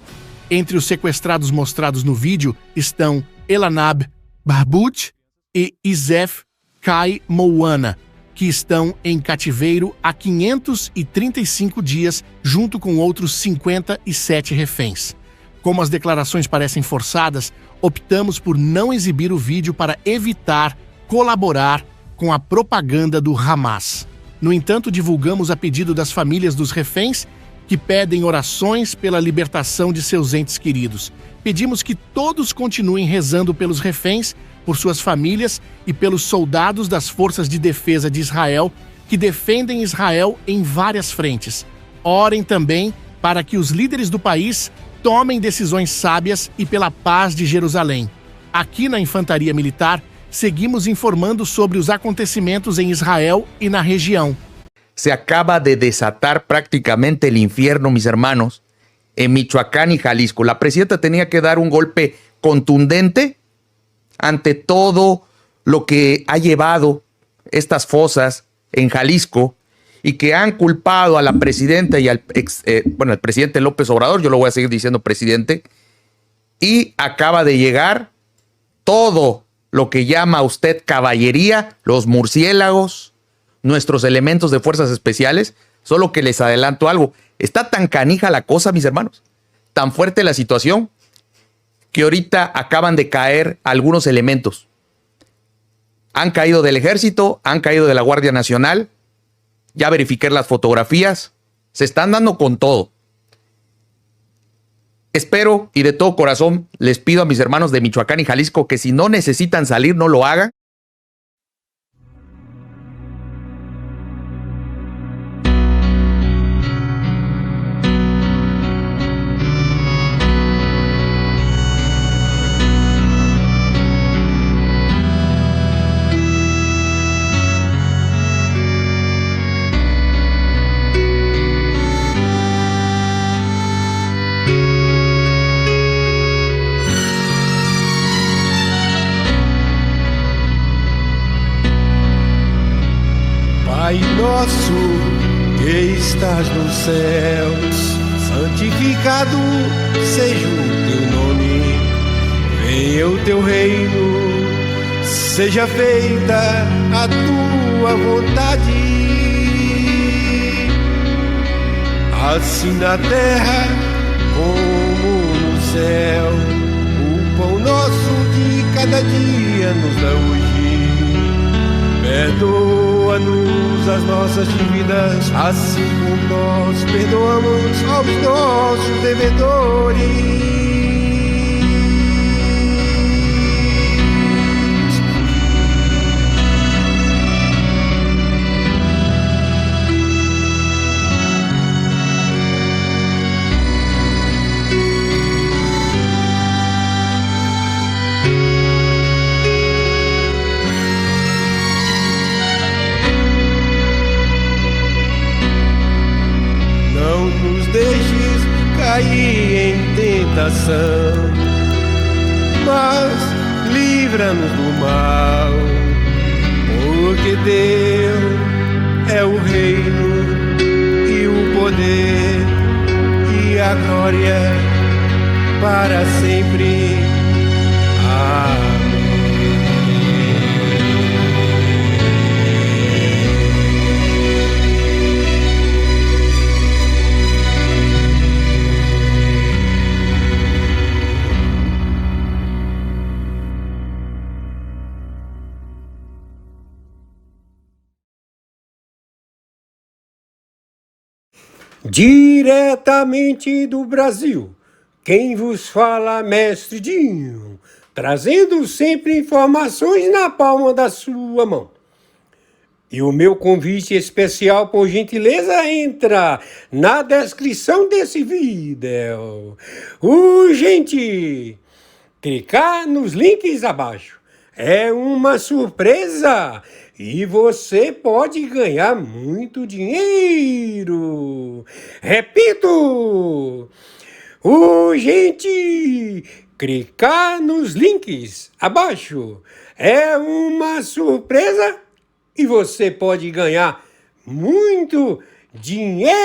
Entre os sequestrados mostrados no vídeo estão Elanab Barbout e Izef Kai Mouana, que estão em cativeiro há 535 dias, junto com outros 57 reféns. Como as declarações parecem forçadas, optamos por não exibir o vídeo para evitar colaborar com a propaganda do Hamas. No entanto, divulgamos a pedido das famílias dos reféns que pedem orações pela libertação de seus entes queridos. Pedimos que todos continuem rezando pelos reféns, por suas famílias e pelos soldados das forças de defesa de Israel que defendem Israel em várias frentes. Orem também para que os líderes do país tomem decisões sábias e pela paz de Jerusalém. Aqui na Infantaria Militar, seguimos informando sobre os acontecimentos em Israel e na região. Se acaba de desatar prácticamente el infierno, mis hermanos, en Michoacán y Jalisco. La presidenta tenía que dar un golpe contundente ante todo lo que ha llevado estas fosas en Jalisco y que han culpado a la presidenta y al el presidente López Obrador, yo lo voy a seguir diciendo presidente, y acaba de llegar todo lo que llama usted caballería, los murciélagos, nuestros elementos de fuerzas especiales. Solo que les adelanto algo, está tan canija la cosa, mis hermanos, tan fuerte la situación, que ahorita acaban de caer algunos elementos. Han caído del ejército, han caído de la Guardia Nacional, ya verifiqué las fotografías, se están dando con todo. Espero y de todo corazón les pido a mis hermanos de Michoacán y Jalisco que si no necesitan salir, no lo hagan. Pai nosso que estás nos céus, santificado seja o teu nome, venha o teu reino, seja feita a tua vontade, assim na terra como no céu. O pão nosso de cada dia nos dá hoje. Perdoa-nos as nossas dívidas, assim como nós perdoamos aos nossos devedores. tentação, mas livra-nos do mal, porque Deus é o reino e o poder e a glória para sempre. Amém. Diretamente do Brasil, quem vos fala, Mestre Dinho, trazendo sempre informações na palma da sua mão. E o meu convite especial, por gentileza, entra na descrição desse vídeo. Urgente! Clicar nos links abaixo. É uma surpresa! E você pode ganhar muito dinheiro. Repito! Urgente! Clicar nos links abaixo. É uma surpresa e você pode ganhar muito dinheiro.